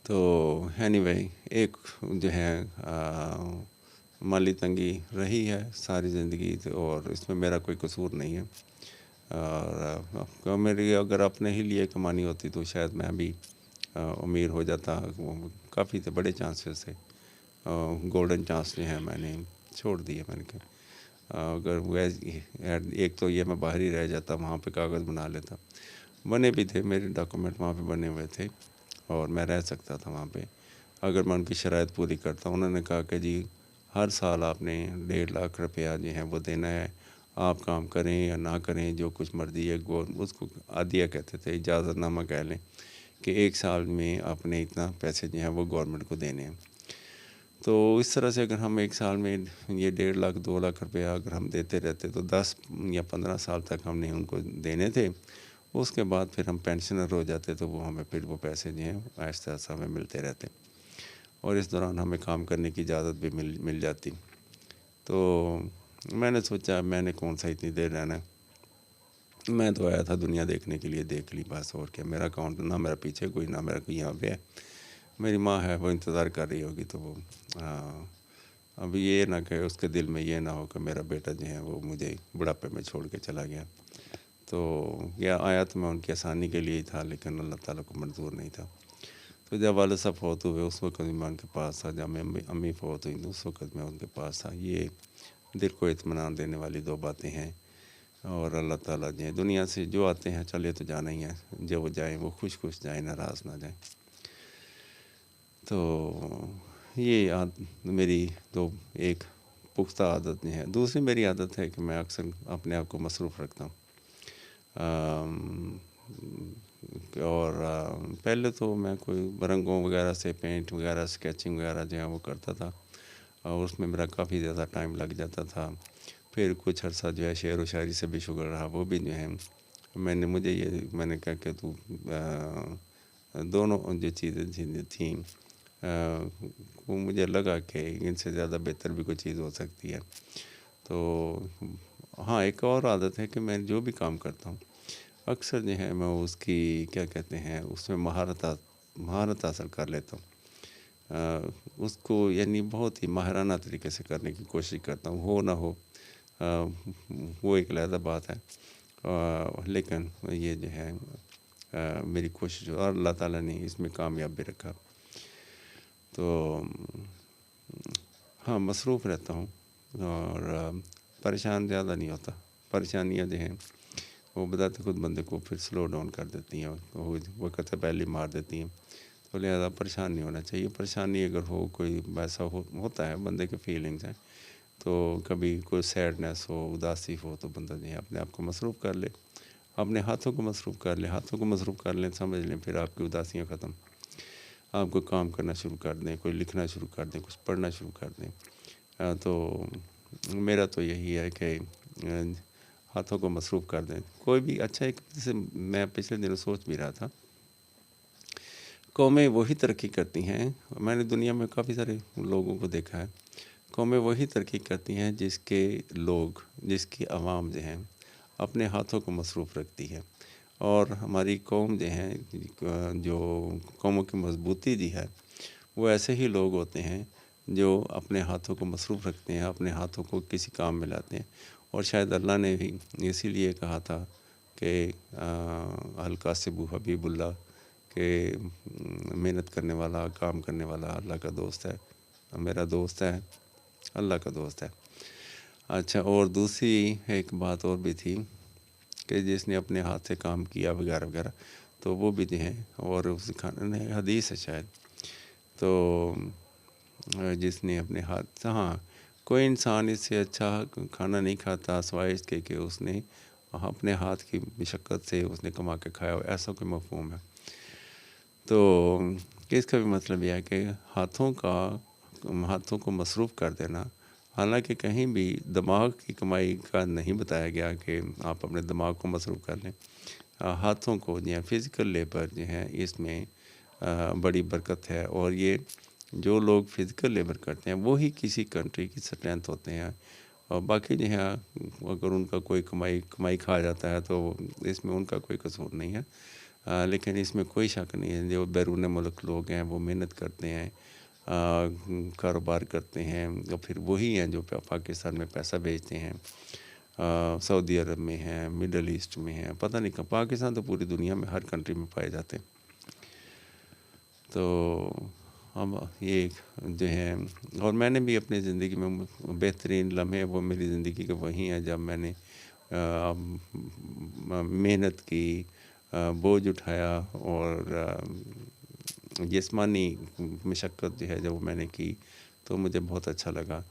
تو اینی وے ایک جو ہے مالی تنگی رہی ہے ساری زندگی، اور اس میں میرا کوئی قصور نہیں ہے. اور میری اگر اپنے ہی لیے کمانی ہوتی تو شاید میں بھی امیر ہو جاتا. کافی تھے بڑے چانسز تھے، گولڈن چانس جو ہیں میں نے چھوڑ دیے. میں نے کہا اگر ایک تو یہ میں باہر ہی رہ جاتا، وہاں پہ کاغذ بنا لیتا. بنے بھی تھے میرے ڈاکومنٹ وہاں پہ بنے ہوئے تھے، اور میں رہ سکتا تھا وہاں پہ اگر میں ان کی شرائط پوری کرتا. انہوں نے کہا کہ جی ہر سال آپ نے 1.5 لاکھ روپیہ جو ہے وہ دینا ہے، آپ کام کریں یا نہ کریں جو کچھ مرضی ہے. اس کو عادیہ کہتے تھے، اجازت نامہ کہہ لیں، کہ 1 سال میں آپ نے اتنا پیسے جو ہیں وہ گورنمنٹ کو دینے ہیں. تو اس طرح سے اگر ہم 1 سال میں یہ 1.5 لاکھ 2 لاکھ روپیہ اگر ہم دیتے رہتے تو 10 یا 15 سال تک ہم نے ان کو دینے تھے. اس کے بعد پھر ہم پینشنر ہو جاتے تو وہ ہمیں پھر وہ پیسے جو ہیں آہستہ آہستہ ہمیں ملتے رہتے، اور اس دوران ہمیں کام کرنے کی اجازت بھی مل جاتی. تو میں نے سوچا میں نے کون سا اتنی دیر رہنا ہے، میں تو آیا تھا دنیا دیکھنے کے لیے، دیکھ لی بس. اور کیا، میرا اکاؤنٹ نہ میرا پیچھے کوئی، نہ میرا کوئی یہاں پہ ہے. میری ماں ہے وہ انتظار کر رہی ہوگی. تو وہ اب یہ نہ کہ اس کے دل میں یہ نہ ہو کہ میرا بیٹا جو ہے وہ مجھے بڑھاپے میں چھوڑ کے چلا گیا. تو یہ آیا تو میں ان کی آسانی کے لیے ہی تھا، لیکن اللہ تعالیٰ کو منظور نہیں تھا. تو جب والد صاحب فوت ہوئے اس وقت میں ان کے پاس تھا، جب میں امی فوت ہوئی اس وقت میں ان کے پاس تھا. یہ دل کو اطمینان دینے والی 2 باتیں ہیں. اور اللہ تعالیٰ جو دنیا سے جو آتے ہیں چلے تو جانا ہی ہے، جو وہ جائیں وہ خوش خوش جائیں، ناراض نہ جائیں. تو یہ میری 2 ایک پختہ عادت ہے. دوسری میری عادت ہے کہ میں اکثر اپنے آپ کو مصروف رکھتا ہوں. اور پہلے تو میں کوئی رنگوں وغیرہ سے پینٹ وغیرہ اسکیچنگ وغیرہ جو ہے وہ کرتا تھا، اور اس میں میرا کافی زیادہ ٹائم لگ جاتا تھا. پھر کچھ عرصہ جو ہے شعر و شاعری سے بھی شغل رہا، وہ بھی جو ہے میں نے کہا کہ تو دونوں جو چیزیں تھیں وہ مجھے لگا کہ ان سے زیادہ بہتر بھی کوئی چیز ہو سکتی ہے. تو ہاں ایک اور عادت ہے کہ میں جو بھی کام کرتا ہوں اکثر جو ہے میں اس کی کیا کہتے ہیں اس میں مہارت حاصل کر لیتا ہوں. اس کو یعنی بہت ہی ماہرانہ طریقے سے کرنے کی کوشش کرتا ہوں. ہو نہ ہو وہ ایک علیحدہ بات ہے، لیکن یہ جو ہے میری کوشش، اور اللہ تعالیٰ نے اس میں کامیاب بھی رکھا. تو ہاں مصروف رہتا ہوں اور پریشان زیادہ نہیں ہوتا. پریشانیاں جو ہیں وہ بذات خود بندے کو پھر سلو ڈاؤن کر دیتی ہیں، وہ وقت سے پہلے مار دیتی ہیں. تو لہٰذا پریشان نہیں ہونا چاہیے. پریشانی اگر ہو، کوئی ایسا ہوتا ہے بندے کے فیلنگز ہیں، تو کبھی کوئی سیڈنس ہو، اداسی ہو، تو بندہ جو ہے اپنے آپ کو مصروف کر لے، اپنے ہاتھوں کو مصروف کر لے. ہاتھوں کو مصروف کر لیں، سمجھ لیں پھر آپ کی اداسیاں ختم. آپ کو کام کرنا شروع کر دیں، کوئی لکھنا شروع کر دیں، کچھ پڑھنا شروع کر دیں. تو میرا تو یہی ہے کہ ہاتھوں کو مصروف کر دیں. کوئی بھی اچھا، ایک جیسے میں پچھلے دنوں سوچ بھی رہا تھا، قومیں وہی ترقی کرتی ہیں. میں نے دنیا میں کافی سارے لوگوں کو دیکھا ہے، قومیں وہی ترقی کرتی ہیں جس کے لوگ، جس کی عوام جو ہیں اپنے ہاتھوں کو مصروف رکھتی ہے. اور ہماری قوم جو ہیں، جو قوموں کی مضبوطی جو ہے، وہ ایسے ہی لوگ ہوتے ہیں جو اپنے ہاتھوں کو مصروف رکھتے ہیں، اپنے ہاتھوں کو کسی کام میں لاتے ہیں. اور شاید اللہ نے بھی اسی لیے کہا تھا کہ القاسب حبیب اللہ، کہ محنت کرنے والا، کام کرنے والا اللہ کا دوست ہے، میرا دوست ہے، اللہ کا دوست ہے. اچھا، اور دوسری ایک بات اور بھی تھی کہ جس نے اپنے ہاتھ سے کام کیا وغیرہ وغیرہ، تو وہ بھی جو ہیں، اور اس کھانے حدیث ہے شاید، تو جس نے اپنے ہاتھ، ہاں، کوئی انسان اس سے اچھا کھانا نہیں کھاتا سوائے اس کے کہ اس نے اپنے ہاتھ کی مشقت سے اس نے کما کے کھایا ہو، ایسا کوئی مفہوم ہے. تو اس کا بھی مطلب یہ ہے کہ ہاتھوں کو مصروف کر دینا. حالانکہ کہیں بھی دماغ کی کمائی کا نہیں بتایا گیا کہ آپ اپنے دماغ کو مصروف کر لیں. ہاتھوں کو جو ہے فزیکل لیبر جو ہے، اس میں بڑی برکت ہے. اور یہ جو لوگ فزیکل لیبر کرتے ہیں وہی کسی کنٹری کی اسٹرینتھ ہوتے ہیں. اور باقی جو ہے اگر ان کا کوئی کمائی کھا جاتا ہے تو اس میں ان کا کوئی قصور نہیں ہے. لیکن اس میں کوئی شک نہیں ہے، جو بیرون ملک لوگ ہیں وہ محنت کرتے ہیں، کاروبار کرتے ہیں، اور پھر وہی ہیں جو پاکستان میں پیسہ بھیجتے ہیں، سعودی عرب میں ہیں، مڈل ایسٹ میں ہیں، پتہ نہیں کہاں. پاکستان تو پوری دنیا میں ہر کنٹری میں پائے جاتے ہیں. تو اب یہ جو ہے، اور میں نے بھی اپنی زندگی میں بہترین لمحے وہ میری زندگی کے وہی ہیں جب میں نے محنت کی، بوجھ اٹھایا، اور جسمانی مشقت جو ہے جب میں نے کی تو مجھے بہت اچھا لگا.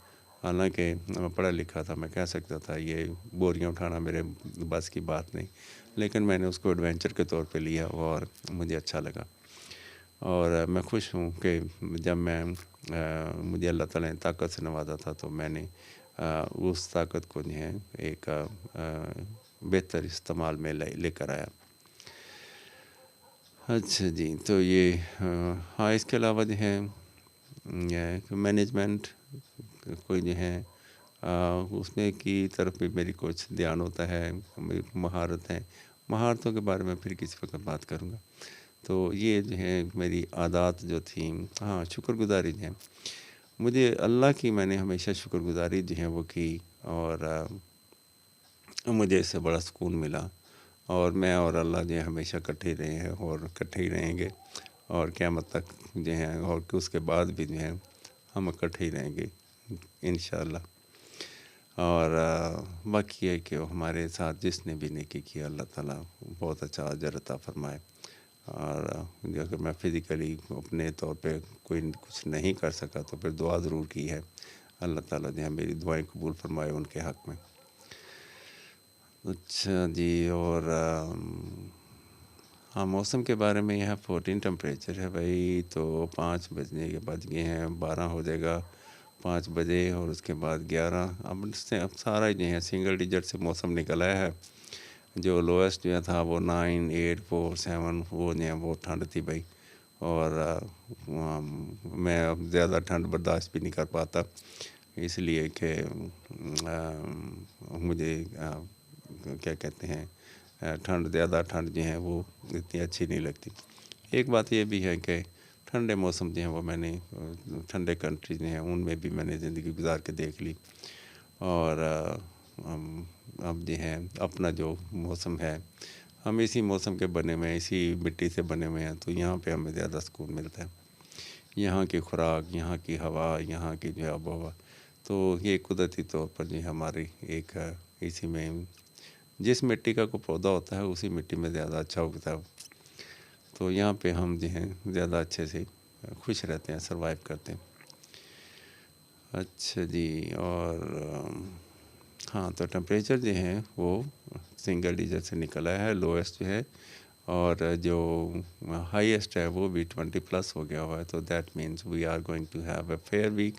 حالانکہ میں پڑھا لکھا تھا، میں کہہ سکتا تھا یہ بوریاں اٹھانا میرے بس کی بات نہیں، لیکن میں نے اس کو ایڈونچر کے طور پہ لیا اور مجھے اچھا لگا. اور میں خوش ہوں کہ جب مجھے اللہ تعالیٰ نے طاقت سے نوازا تھا تو میں نے اس طاقت کو جو ہے ایک بہتر استعمال میں لے کر آیا. اچھا جی، تو یہ ہاں، اس کے علاوہ جو ہے مینجمنٹ کوئی جو ہے اس میں کی طرف بھی میری کچھ دھیان ہوتا ہے. میری مہارت ہے، مہارتوں کے بارے میں پھر کسی وقت بات کروں گا. تو یہ جو ہے میری عادات جو تھیں. ہاں، شکر گزاری جو ہے مجھے اللہ کی، میں نے ہمیشہ شکر گزاری جو ہے وہ کی، اور مجھے اس سے بڑا سکون ملا. اور میں اور اللہ جو ہے ہمیشہ کٹھے ہی رہے ہیں اور کٹھے ہی رہیں گے، اور قیامت تک جو ہیں، اور اس کے بعد بھی جو ہے ہم اکٹھے ہی رہیں گے انشاءاللہ. اور باقی ہے کہ ہمارے ساتھ جس نے بھی نیکی کی اللہ تعالیٰ بہت اچھا اجر عطا فرمائے. اور اگر میں فزیکلی اپنے طور پہ کوئی کچھ نہیں کر سکا تو پھر دعا ضرور کی ہے. اللہ تعالیٰ جو ہے میری دعائیں قبول فرمائے ان کے حق میں. اچھا جی، اور ہاں، موسم کے بارے میں یہاں 14 ٹمپریچر ہے بھائی. تو 5 بجنے کے بج گئے ہیں، 12 ہو جائے گا 5 بجے، اور اس کے بعد 11. اب سارا جو ہے سنگل ڈیجٹ سے موسم نکل آیا ہے. جو لویسٹ جو تھا وہ 9, 8, 4, 7 وہ جو ہے وہ ٹھنڈ تھی بھائی. اور میں اب زیادہ ٹھنڈ برداشت بھی نہیں کر پاتا، اس لیے کہ مجھے کیا کہتے ہیں، زیادہ ٹھنڈ جو ہے وہ اتنی اچھی نہیں لگتی. ایک بات یہ بھی ہے کہ ٹھنڈے موسم جو ہیں وہ میں نے ٹھنڈے کنٹریز ہیں ان میں بھی میں نے زندگی گزار کے دیکھ لی. اور اب جو ہے اپنا جو موسم ہے ہم اسی موسم کے بنے ہوئے ہیں، اسی مٹی سے بنے ہوئے ہیں، تو یہاں پہ ہمیں زیادہ سکون ملتا ہے. یہاں کی خوراک، یہاں کی ہوا، یہاں کی جو آب و ہوا، تو یہ قدرتی طور پر جو ہماری ایک اسی میں جس مٹی کا کوئی پودا ہوتا ہے اسی مٹی میں زیادہ اچھا اگتا ہے. تو یہاں پہ ہم جو ہیں زیادہ اچھے سے خوش رہتے ہیں، سروائیو کرتے ہیں. اچھا جی. اور ہاں، تو ٹمپریچر جو ہے وہ سنگل ڈیجٹ سے نکل آیا ہے. لویسٹ جو ہے اور جو ہائیسٹ ہے وہ بھی 20+ ہو گیا ہوا ہے. تو that means we are going to have a fair week.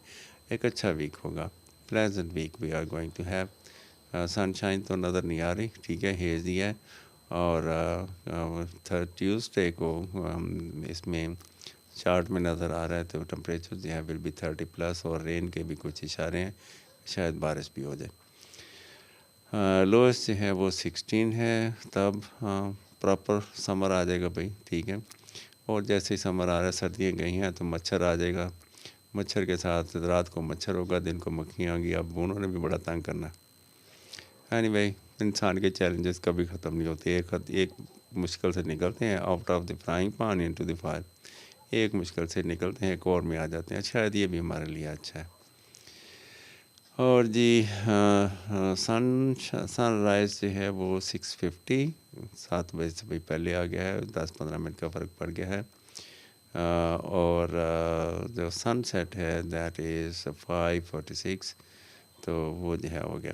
ایک اچھا ویک ہوگا، pleasant week we are going to have. Sunshine تو نظر نہیں آ رہی، ٹھیک ہے، ہیزی ہے. اور ٹیوزڈے کو اس میں چارٹ میں نظر آ رہا ہے تو ٹمپریچر جو ہے ول بی 30+، اور رین کے بھی کچھ اشارے ہیں، شاید بارش بھی ہو جائے. لوئسٹ جو ہے وہ 16 ہے. تب پراپر سمر آ جائے گا بھائی، ٹھیک ہے. اور جیسے ہی سمر آ رہا ہے، سردیاں گئی ہیں تو مچھر آ جائے گا. مچھر کے ساتھ رات کو مچھر ہوگا، دن کو مکھیاں آ گئی. اب انہوں نے بھی بڑا تنگ کرنا. اینی وے، انسان کے چیلنجز کبھی ختم نہیں ہوتے. ایک مشکل سے نکلتے ہیں، out of the frying pan into the fire. ایک مشکل سے نکلتے ہیں، ایک اور میں آ جاتے ہیں. شاید یہ بھی ہمارے لیے اچھا ہے. اور جی سن رائز جو ہے وہ 6:50، 7 بجے سے بھی پہلے آ گیا ہے. 10-15 منٹ کا فرق پڑ گیا ہے. اور جو سن سیٹ ہے دیٹ از 5:46، تو وہ جو ہے ہو گیا.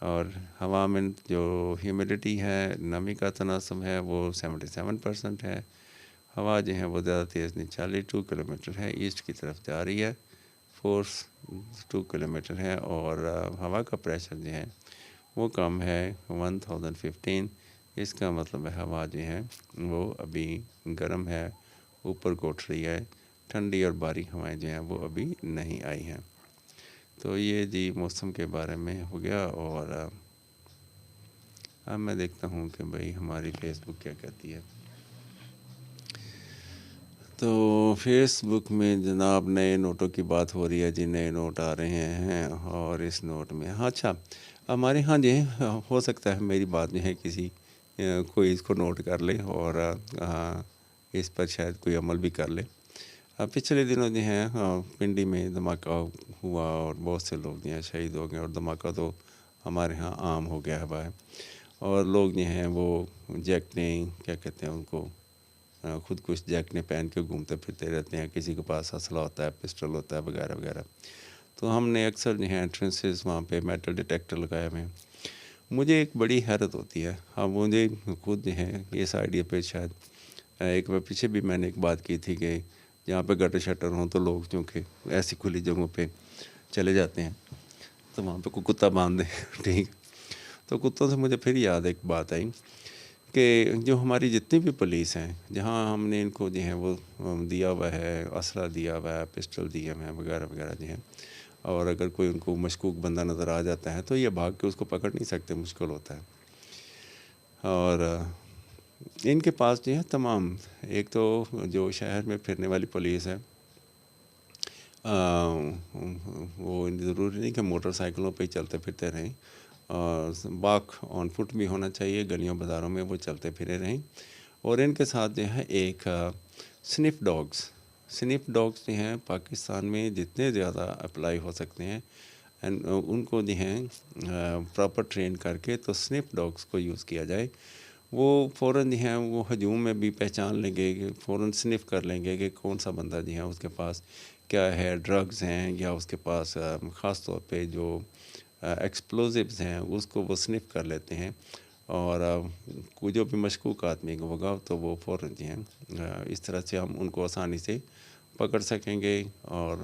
اور ہوا میں جو ہیومیڈیٹی ہے، نمی کا تناسب ہے، وہ 77% ہے. ہوا جو ہے وہ زیادہ تیز نہیں چل رہی، 2 کلومیٹر ہے، ایسٹ کی طرف جا رہی ہے. فورس 2 کلومیٹر ہے. اور ہوا کا پریشر جو ہے وہ کم ہے، 1015. اس کا مطلب ہے ہوا جو ہے وہ ابھی گرم ہے، اوپر کو اٹھ رہی ہے. ٹھنڈی اور باریک ہوائیں جو ہیں وہ ابھی نہیں آئی ہیں. تو یہ جی موسم کے بارے میں ہو گیا. اور اب میں دیکھتا ہوں کہ بھئی ہماری فیس بک کیا کہتی ہے. تو فیس بک میں جناب نئے نوٹوں کی بات ہو رہی ہے جی. نئے نوٹ آ رہے ہیں، اور اس نوٹ میں اچھا ہمارے ہاں جو ہے ہو سکتا ہے میری بات جو ہے کسی کوئی اس کو نوٹ کر لے اور اس پر شاید کوئی عمل بھی کر لے. پچھلے دنوں جو ہیں پنڈی میں دھماکہ ہوا اور بہت سے لوگ جو ہیں شہید ہو گئے. اور دھماکہ تو ہمارے ہاں عام ہو گیا ہوا ہے. اور لوگ جو ہیں وہ جیکٹیں، کیا کہتے ہیں ان کو، خود کش جیکٹیں پہن کے گھومتے پھرتے رہتے ہیں. کسی کے پاس اسلحہ ہوتا ہے، پسٹل ہوتا ہے، وغیرہ وغیرہ. تو ہم نے اکثر جو ہیں انٹرنسز وہاں پہ میٹل ڈیٹیکٹر لگائے ہوئے ہیں. مجھے ایک بڑی حیرت ہوتی ہے. اب مجھے خود جو ہے اس آئیڈیا پہ شاید ایک بار پیچھے بھی میں نے ایک بات کی تھی کہ جہاں پہ گٹر شٹر ہوں تو لوگ چونکہ ایسی کھلی جگہوں پہ چلے جاتے ہیں تو وہاں پہ کوئی کتا باندھ دیں، ٹھیک. تو کتوں سے مجھے پھر یاد ایک بات آئی کہ جو ہماری جتنی بھی پولیس ہیں، جہاں ہم نے ان کو جو ہے وہ دیا ہوا ہے، اسلحہ دیا ہوا ہے، پسٹل دیے ہوئے ہیں، وغیرہ وغیرہ جو ہیں. اور اگر کوئی ان کو مشکوک بندہ نظر آ جاتا ہے تو یہ بھاگ کے اس کو پکڑ نہیں سکتے، مشکل ہوتا ہے. اور ان کے پاس جو ہے تمام، ایک تو جو شہر میں پھرنے والی پولیس ہے، وہ ضروری نہیں کہ موٹر سائیکلوں پہ ہی چلتے پھرتے رہیں. واک آن فٹ بھی ہونا چاہیے، گلیوں بازاروں میں وہ چلتے پھرے رہیں. اور ان کے ساتھ جو ہے ایک سنف ڈاگس جو ہیں پاکستان میں جتنے زیادہ اپلائی ہو سکتے ہیں، ان کو جو ہیں پراپر ٹرین کر کے تو سنف ڈاگس کو یوز کیا جائے. وہ فوراً جو ہیں وہ ہجوم میں بھی پہچان لیں گے، کہ فوراً سنف کر لیں گے کہ کون سا بندہ جو ہے اس کے پاس کیا ہے، ڈرگز ہیں یا اس کے پاس خاص طور پہ جو ایکسپلوزیوز ہیں اس کو وہ سنف کر لیتے ہیں. اور کوئی جو بھی مشکوک آدمی ہوگا تو وہ فوراً جو ہیں اس طرح سے ہم ان کو آسانی سے پکڑ سکیں گے. اور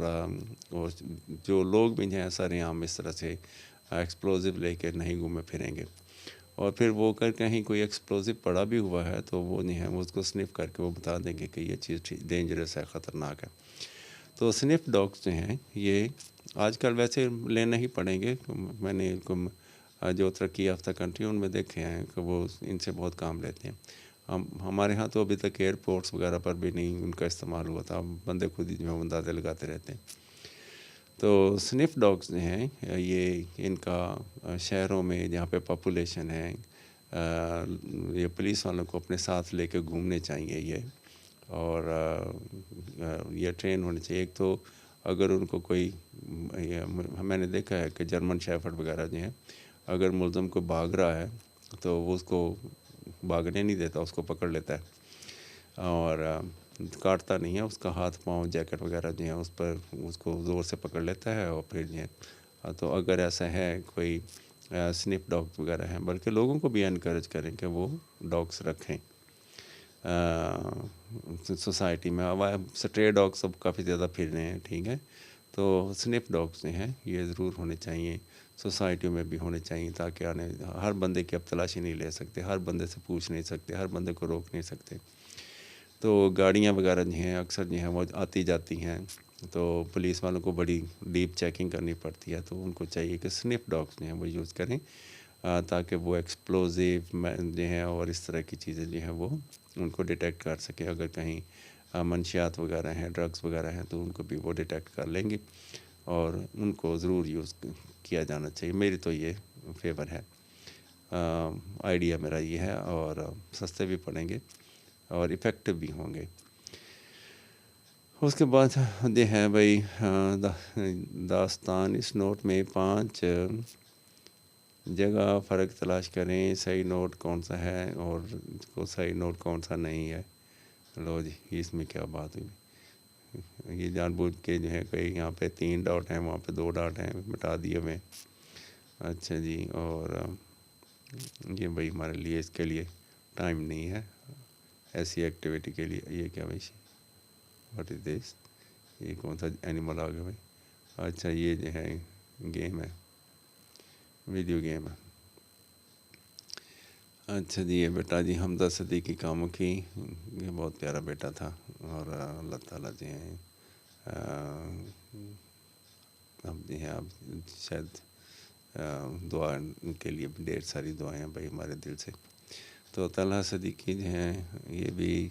جو لوگ بھی ہیں سارے عام اس طرح سے ایکسپلوزیو لے کے نہیں گھومے پھریں گے. اور پھر وہ کہیں کوئی ایکسپلوزیو پڑا بھی ہوا ہے تو وہ نہیں ہے، وہ اس کو سنف کر کے وہ بتا دیں گے کہ یہ چیز ڈینجرس ہے، خطرناک ہے. تو سنف ڈاگس جو ہیں یہ آج کل ویسے لینا ہی پڑیں گے. میں نے جو ترقی یافتہ کنٹری ان میں دیکھے ہیں کہ وہ ان سے بہت کام لیتے ہیں. ہمارے ہاں تو ابھی تک ایئرپورٹس وغیرہ پر بھی نہیں ان کا استعمال ہوا تھا. بندے خود ہی جو ہے اندازے لگاتے رہتے ہیں. تو سنف ڈاگس جو ہیں یہ ان کا شہروں میں جہاں پہ پاپولیشن ہے یہ پولیس والوں کو اپنے ساتھ لے کے گھومنے چاہیے یہ، اور یہ ٹرین ہونے چاہیے۔ ایک تو اگر ان کو کوئی میں نے دیکھا ہے کہ جرمن شیفرڈ وغیرہ جو ہیں اگر ملزم کو بھاگ رہا ہے تو وہ اس کو بھاگنے نہیں دیتا، اس کو پکڑ لیتا ہے اور کاٹتا نہیں ہے، اس کا ہاتھ پاؤں جیکٹ وغیرہ جو ہیں اس پر اس کو زور سے پکڑ لیتا ہے اور پھر جو ہے تو اگر ایسا ہے کوئی سنپ ڈاگ وغیرہ ہیں، بلکہ لوگوں کو بھی انکریج کریں کہ وہ ڈاگس رکھیں سوسائٹی میں۔ سٹرے ڈاگس سب کافی زیادہ پھر رہے ہیں، ٹھیک ہے، تو سنپ ڈاگس جو ہیں یہ ضرور ہونے چاہیے، سوسائٹیوں میں بھی ہونے چاہیے، تاکہ ہر بندے کی اب تلاشی نہیں لے سکتے، ہر بندے سے پوچھ نہیں سکتے، ہر بندے کو روک نہیں سکتے۔ تو گاڑیاں وغیرہ جو ہیں اکثر جو ہیں وہ آتی جاتی ہیں، تو پولیس والوں کو بڑی ڈیپ چیکنگ کرنی پڑتی ہے، تو ان کو چاہیے کہ سنپ ڈاگس جو ہیں وہ یوز کریں تاکہ وہ ایکسپلوزیو جو ہیں اور اس طرح کی چیزیں جو ہیں وہ ان کو ڈیٹیکٹ کر سکیں۔ اگر کہیں منشیات وغیرہ ہیں، ڈرگس وغیرہ ہیں، تو ان کو بھی وہ ڈیٹیکٹ کر لیں گے اور ان کو ضرور یوز کیا جانا چاہیے۔ میری تو یہ فیور ہے، آئیڈیا میرا یہ ہے، اور سستے بھی پڑیں گے اور ایفیکٹو بھی ہوں گے۔ اس کے بعد یہ ہے بھائی داستان اس نوٹ میں 5 جگہ فرق تلاش کریں، صحیح نوٹ کون سا ہے اور کو صحیح نوٹ کون سا نہیں ہے۔ لو جی، اس میں کیا بات ہوئی، یہ جان بوجھ کے جو ہے کہیں یہاں پہ 3 ڈاٹ ہیں، وہاں پہ 2 ڈاٹ ہیں، مٹا دیے میں۔ اچھا جی، اور یہ بھائی ہمارے لیے اس کے لیے ٹائم نہیں ہے ایسی ایکٹیویٹی کے لیے۔ یہ کیا بھائی، واٹ از دس، یہ کون سا اینیمل آ گیا بھائی؟ اچھا، یہ جو ہے گیم ہے، ویڈیو گیم ہے۔ اچھا جی، یہ بیٹا جی حمزہ صدیقی کاموں کی، یہ بہت پیارا بیٹا تھا، اور اللہ تعالیٰ جو ہیں اب جو ہیں اب شاید دعا ان کے لیے ڈھیر ساری دعائیں بھائی ہمارے دل سے۔ تو طلحہ صدیقی جو ہیں یہ بھی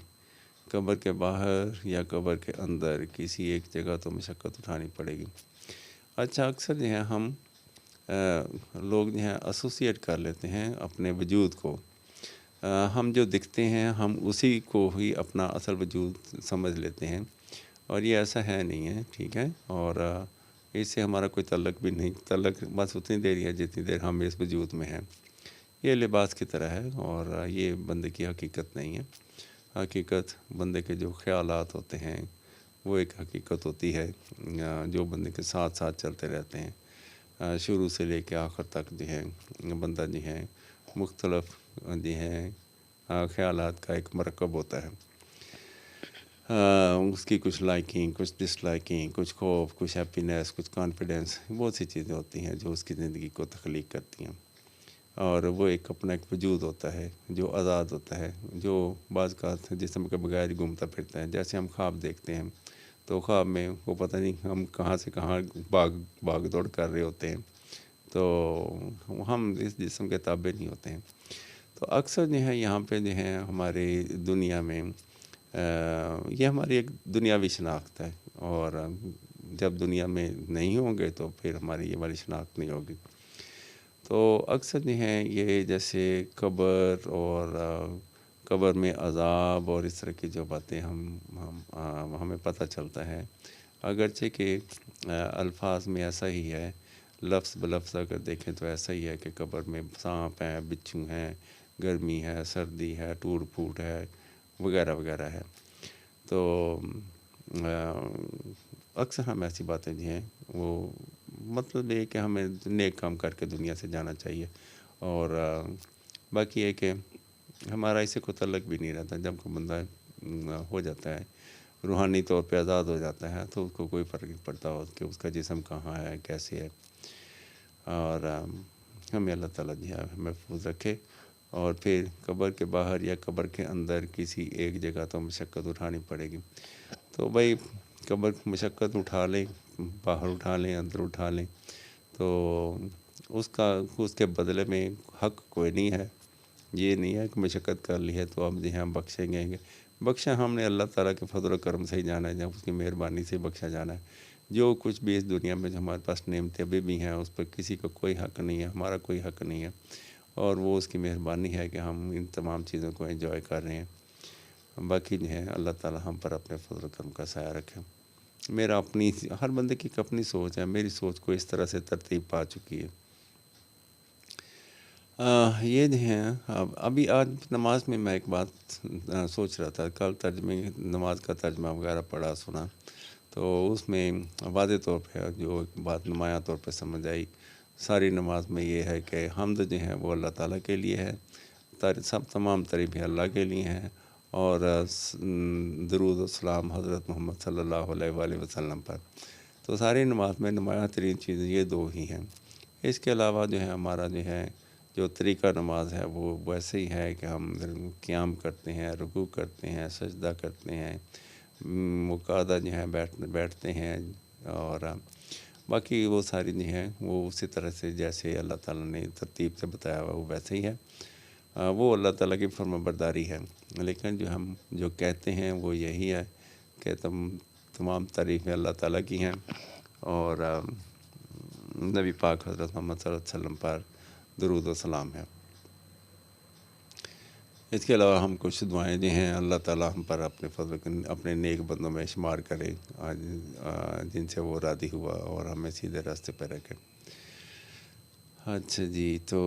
قبر کے باہر یا قبر کے اندر کسی ایک جگہ تو مشقت اٹھانی پڑے گی۔ اچھا، اکثر جو ہے ہم لوگ جو ہیں ایسوسیٹ کر لیتے ہیں اپنے وجود کو، ہم جو دکھتے ہیں ہم اسی کو ہی اپنا اصل وجود سمجھ لیتے ہیں، اور یہ ایسا ہے نہیں ہے، ٹھیک ہے، اور اس سے ہمارا کوئی تعلق بھی نہیں، تعلق بس اتنی دیر ہی ہے جتنی دیر ہم اس وجود میں ہیں۔ یہ لباس کی طرح ہے، اور یہ بندے کی حقیقت نہیں ہے۔ حقیقت بندے کے جو خیالات ہوتے ہیں وہ ایک حقیقت ہوتی ہے جو بندے کے ساتھ ساتھ چلتے رہتے ہیں شروع سے لے کے آخر تک جو ہے بندہ جو ہے مختلف جو ہے خیالات کا ایک مرکب ہوتا ہے، اس کی کچھ لائکنگ، کچھ ڈس لائکنگ، کچھ خوف، کچھ ہیپینس، کچھ کانفیڈنس، بہت سی چیزیں ہوتی ہیں جو اس کی زندگی کو تخلیق کرتی ہیں، اور وہ ایک اپنا ایک وجود ہوتا ہے جو آزاد ہوتا ہے، جو بعض کا جسم کے بغیر ہی گھومتا پھرتا ہے۔ جیسے ہم خواب دیکھتے ہیں تو خواب میں وہ پتہ نہیں ہم کہاں سے کہاں باغ دوڑ کر رہے ہوتے ہیں، تو ہم اس جسم کے تابع نہیں ہوتے ہیں۔ تو اکثر جو ہے یہاں پہ جو ہے ہماری دنیا میں یہ ہماری ایک دنیاوی شناخت ہے، اور جب دنیا میں نہیں ہوں گے تو پھر ہماری یہ والی شناخت نہیں ہوگی۔ تو اکثر جو ہیں یہ جیسے قبر اور قبر میں عذاب اور اس طرح کی جو باتیں ہمیں پتہ چلتا ہے، اگرچہ کہ الفاظ میں ایسا ہی ہے، لفظ بلفظ اگر دیکھیں تو ایسا ہی ہے کہ قبر میں سانپ ہیں، بچھو ہیں، گرمی ہے، سردی ہے، ٹوٹ پھوٹ ہے، وغیرہ وغیرہ ہے۔ تو اکثر ہم ایسی باتیں جو ہیں وہ مطلب یہ کہ ہمیں نیک کام کر کے دنیا سے جانا چاہیے، اور باقی یہ کہ ہمارا اسے کوئی تعلق بھی نہیں رہتا۔ جب کوئی بندہ ہو جاتا ہے روحانی طور پہ آزاد ہو جاتا ہے تو اس کو کوئی فرق نہیں پڑتا ہو کہ اس کا جسم کہاں ہے، کیسے ہے، اور ہمیں اللہ تعالیٰ جو ہے محفوظ رکھے۔ اور پھر قبر کے باہر یا قبر کے اندر کسی ایک جگہ تو مشقت اٹھانی پڑے گی، تو بھائی قبر مشقت اٹھا لیں، باہر اٹھا لیں، اندر اٹھا لیں، تو اس کے بدلے میں حق کوئی نہیں ہے۔ یہ نہیں ہے کہ مشقت کر لی ہے تو اب جو ہے ہم بخشیں گے، بخشا ہم نے اللہ تعالیٰ کے فضل و کرم سے ہی جانا ہے، جب اس کی مہربانی سے بخشا جانا ہے۔ جو کچھ بھی اس دنیا میں جو ہمارے پاس نعمتیں ابھی بھی ہیں اس پر کسی کا کوئی حق نہیں ہے، ہمارا کوئی حق نہیں ہے، اور وہ اس کی مہربانی ہے کہ ہم ان تمام چیزوں کو انجوائے کر رہے ہیں۔ باقی جو ہے اللہ تعالی ہم پر اپنے فضل و کرم کا سایہ رکھے۔ میرا اپنی ہر بندے کی اپنی سوچ ہے، میری سوچ کو اس طرح سے ترتیب پا چکی ہے۔ یہ جو ہیں ابھی آج نماز میں ایک بات سوچ رہا تھا، کل نماز کا ترجمہ وغیرہ پڑھا سنا، تو اس میں واضح طور پہ جو ایک بات نمایاں طور پہ سمجھ آئی ساری نماز میں یہ ہے کہ حمد جو ہے وہ اللہ تعالیٰ کے لیے ہے، تمام تعریفیں اللہ کے لیے ہیں، اور درود و سلام حضرت محمد صلی اللہ علیہ وآلہ وسلم پر۔ تو ساری نماز میں نمایاں ترین چیزیں یہ دو ہی ہیں۔ اس کے علاوہ جو ہے ہمارا جو طریقہ نماز ہے وہ ویسے ہی ہے کہ ہم قیام کرتے ہیں، رکوع کرتے ہیں، سجدہ کرتے ہیں، مقعدہ جو ہے بیٹھتے ہیں، اور باقی وہ ساری جو ہیں وہ اسی طرح سے جیسے اللہ تعالیٰ نے ترتیب سے بتایا ہوا وہ ویسے ہی ہے۔ وہ اللہ تعالیٰ کی فرما برداری ہے، لیکن جو ہم جو کہتے ہیں وہ یہی ہے کہ تمام تعریفیں اللہ تعالیٰ کی ہیں، اور نبی پاک حضرت محمد صلی اللہ علیہ وسلم پر درود و سلام ہے۔ اس کے علاوہ ہم کچھ دعائیں جو ہیں اللہ تعالیٰ ہم پر اپنے فضل اپنے نیک بندوں میں شمار کرے جن سے وہ راضی ہوا اور ہمیں سیدھے راستے پہ رکھے۔ اچھا جی، تو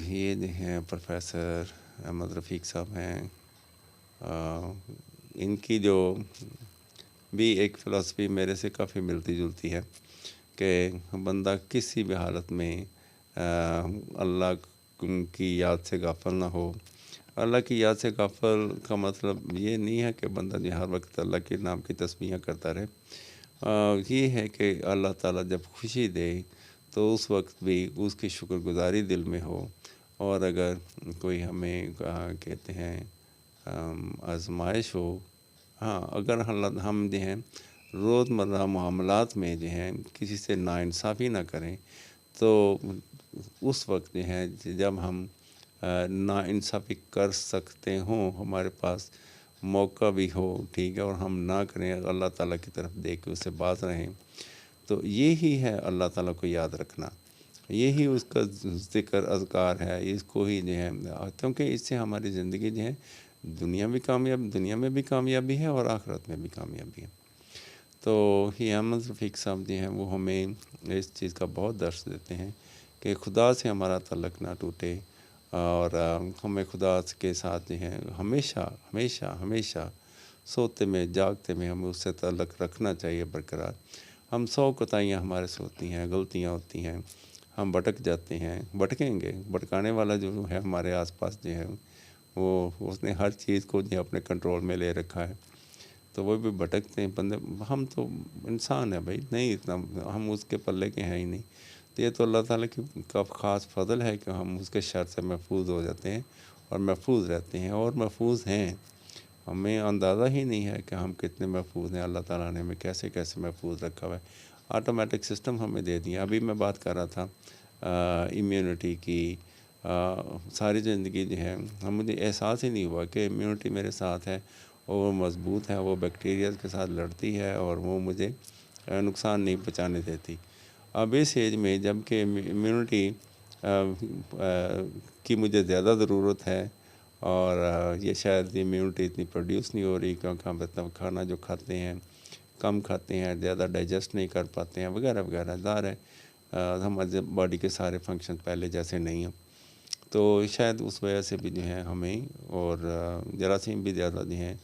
یہ جو ہیں پروفیسر احمد رفیق صاحب ہیں، ان کی جو بھی ایک فلسفی میرے سے کافی ملتی جلتی ہے کہ بندہ کسی بھی حالت میں اللہ کی یاد سے غافل نہ ہو۔ اللہ کی یاد سے غافل کا مطلب یہ نہیں ہے کہ بندہ جو ہر وقت اللہ کے نام کی تسبیحیں کرتا رہے، یہ ہے کہ اللہ تعالیٰ جب خوشی دے تو اس وقت بھی اس کی شکر گزاری دل میں ہو، اور اگر کوئی ہمیں کہتے ہیں آزمائش ہو، اگر ہم جو ہیں روزمرہ معاملات میں جو ہیں کسی سے ناانصافی نہ کریں، تو اس وقت جو ہے جب ہم ناانصافی کر سکتے ہوں، ہمارے پاس موقع بھی ہو، ٹھیک ہے، اور ہم نہ کریں، اللہ تعالیٰ کی طرف دیکھ کے اسے باز رہیں، تو یہی ہے اللہ تعالیٰ کو یاد رکھنا، یہی اس کا ذکر اذکار ہے، اس کو ہی جو ہے، کیونکہ اس سے ہماری زندگی جو ہے دنیا میں بھی کامیابی ہے اور آخرت میں بھی کامیابی ہے۔ تو یہ احمد رفیق صاحب جو ہیں وہ ہمیں اس چیز کا بہت درس دیتے ہیں کہ خدا سے ہمارا تعلق نہ ٹوٹے، اور ہمیں خدا کے ساتھ جو ہے ہمیشہ ہمیشہ ہمیشہ سوتے میں جاگتے میں ہمیں اس سے تعلق رکھنا چاہیے برقرار۔ ہم 100 کوتاہیاں ہمارے سے ہوتی ہیں، غلطیاں ہوتی ہیں، ہم بھٹک جاتے ہیں، بھٹکیں گے، بھٹکانے والا جو ہے ہمارے آس پاس جو ہے اس نے ہر چیز کو جو اپنے کنٹرول میں لے رکھا ہے، تو وہ بھی بھٹکتے ہیں بندے، ہم تو انسان ہیں بھائی، نہیں اتنا ہم اس کے پلے کے ہیں ہی نہیں، تو یہ تو اللہ تعالیٰ کا خاص فضل ہے کہ ہم اس کے شر سے محفوظ ہو جاتے ہیں اور محفوظ رہتے ہیں، اور محفوظ ہیں، ہمیں اندازہ ہی نہیں ہے کہ ہم کتنے محفوظ ہیں، اللہ تعالیٰ نے ہمیں کیسے کیسے محفوظ رکھا ہوا ہے، آٹومیٹک سسٹم ہمیں دے دیا۔ ابھی میں بات کر رہا تھا امیونٹی کی، ساری زندگی جو ہے مجھے احساس ہی نہیں ہوا کہ امیونٹی میرے ساتھ ہے، اور وہ مضبوط ہے، وہ بیکٹیریاز کے ساتھ لڑتی ہے اور وہ مجھے نقصان نہیں پہنچانے دیتی۔ اب اس ایج میں جب کہ امیونٹی کی مجھے زیادہ ضرورت ہے، اور یہ شاید امیونٹی اتنی پروڈیوس نہیں ہو رہی کیونکہ ہم اتنا کھانا جو کھاتے ہیں کم کھاتے ہیں، زیادہ ڈائجسٹ نہیں کر پاتے ہیں وغیرہ وغیرہ، ظاہر ہے ہمارے باڈی کے سارے فنکشن پہلے جیسے نہیں ہیں، تو شاید اس وجہ سے بھی جو ہے ہمیں، اور جراثیم بھی زیادہ جو ہیں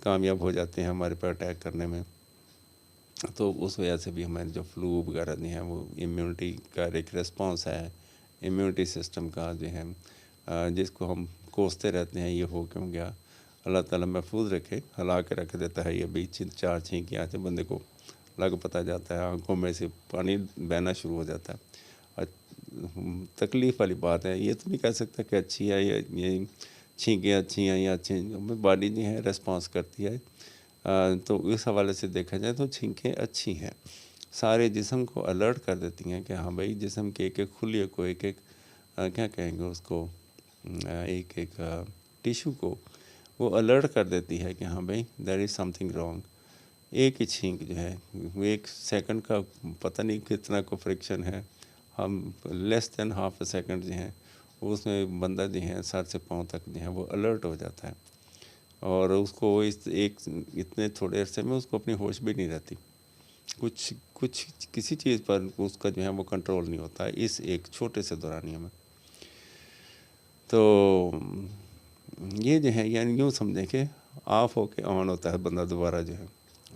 کامیاب ہو جاتے ہیں ہمارے پر اٹیک کرنے میں، تو اس وجہ سے بھی ہمارے جو فلو وغیرہ جو ہیں وہ امیونٹی کا ایک ریسپانس ہے، امیونٹی سسٹم کا جو ہے جس کو ہم کوستے رہتے ہیں، یہ ہو کیوں گیا، اللہ تعالیٰ محفوظ رکھے، ہلا کے رکھ دیتا ہے، یہ بھی 4 چھینکیاں سے بندے کو لگ پتہ جاتا ہے، آنکھوں میں سے پانی بہنا شروع ہو جاتا ہے۔ تکلیف والی بات ہے، یہ تو نہیں کہہ سکتا کہ اچھی ہے، یہ چھینکیں اچھی ہیں یا اچھی باڈی جو ہے ریسپانس کرتی ہے، تو اس حوالے سے دیکھا جائے تو چھینکیں اچھی ہیں، سارے جسم کو الرٹ کر دیتی ہیں کہ ہاں بھائی جسم کے ایک ایک خلیے کو، ایک ایک کیا کہیں گے اس کو، ایک ایک ٹیشو کو وہ الرٹ کر دیتی ہے کہ ہاں بھائی دیر از سم تھنگ رانگ، ایک ہی چھینک جو ہے وہ 1 سیکنڈ کا پتہ نہیں کتنا کو فریکشن ہے، ہم لیس دین ہاف اے سیکنڈ جو ہیں اس میں بندہ جو ہے سر سے پاؤں تک جو ہے وہ الرٹ ہو جاتا ہے، اور اس کو اتنے تھوڑے عرصے میں اس کو اپنی ہوش بھی نہیں رہتی، کچھ کسی چیز پر اس کا جو ہے وہ کنٹرول نہیں ہوتا اس ایک چھوٹے سے دورانیے میں۔ تو یہ جو ہے یعنی یوں سمجھیں کہ آف ہو کے آن ہوتا ہے بندہ دوبارہ جو ہے،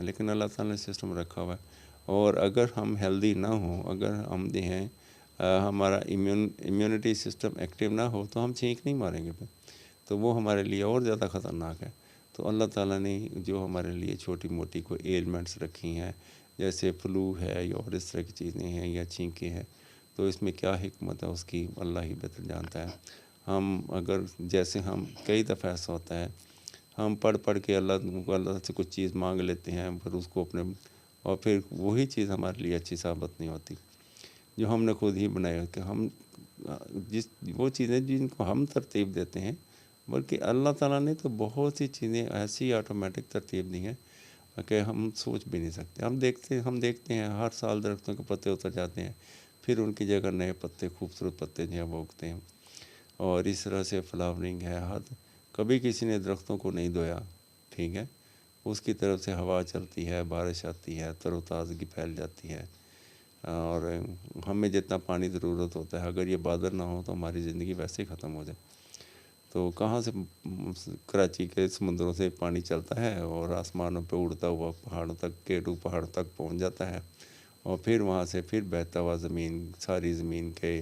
لیکن اللہ تعالیٰ نے سسٹم رکھا ہوا ہے، اور اگر ہم ہیلدی نہ ہوں، اگر ہم جو ہیں ہمارا امیونٹی سسٹم ایکٹیو نہ ہو تو ہم چھینک نہیں ماریں گے پھر، تو وہ ہمارے لیے اور زیادہ خطرناک ہے۔ تو اللہ تعالیٰ نے جو ہمارے لیے چھوٹی موٹی کوئی ایلمنٹس رکھی ہیں جیسے فلو ہے یا اور اس طرح کی چیزیں ہیں یا چھینکیں ہیں، تو اس میں کیا حکمت ہے اس کی اللہ ہی بہتر جانتا ہے۔ ہم اگر جیسے ہم کئی دفعہ ایسا ہوتا ہے ہم پڑھ کے اللہ سے کچھ چیز مانگ لیتے ہیں پھر اس کو اور پھر وہی چیز ہمارے لیے اچھی ثابت نہیں ہوتی جو ہم نے خود ہی بنائی، کہ ہم وہ چیزیں جن کو ہم ترتیب دیتے ہیں، بلکہ اللہ تعالیٰ نے تو بہت سی چیزیں ایسی آٹومیٹک ترتیب دی ہیں کہ ہم سوچ بھی نہیں سکتے۔ ہم دیکھتے ہیں ہر سال درختوں کے پتے اتر جاتے ہیں، پھر ان کی جگہ نئے پتے، خوبصورت پتے جو ہیں وہ اگتے ہیں، اور اس طرح سے فلاورنگ ہے۔ کبھی کسی نے درختوں کو نہیں دھویا، ٹھیک ہے، اس کی طرف سے ہوا چلتی ہے، بارش آتی ہے، تر و تازگی پھیل جاتی ہے، اور ہمیں جتنا پانی ضرورت ہوتا ہے اگر یہ بادل نہ ہو تو ہماری زندگی ویسے ہی ختم ہو جائے۔ تو کہاں سے کراچی کے سمندروں سے پانی چلتا ہے اور آسمانوں پہ اڑتا ہوا پہاڑوں تک، کیٹو پہاڑ تک پہنچ جاتا ہے، اور پھر وہاں سے پھر بہتا ہوا ساری زمین کے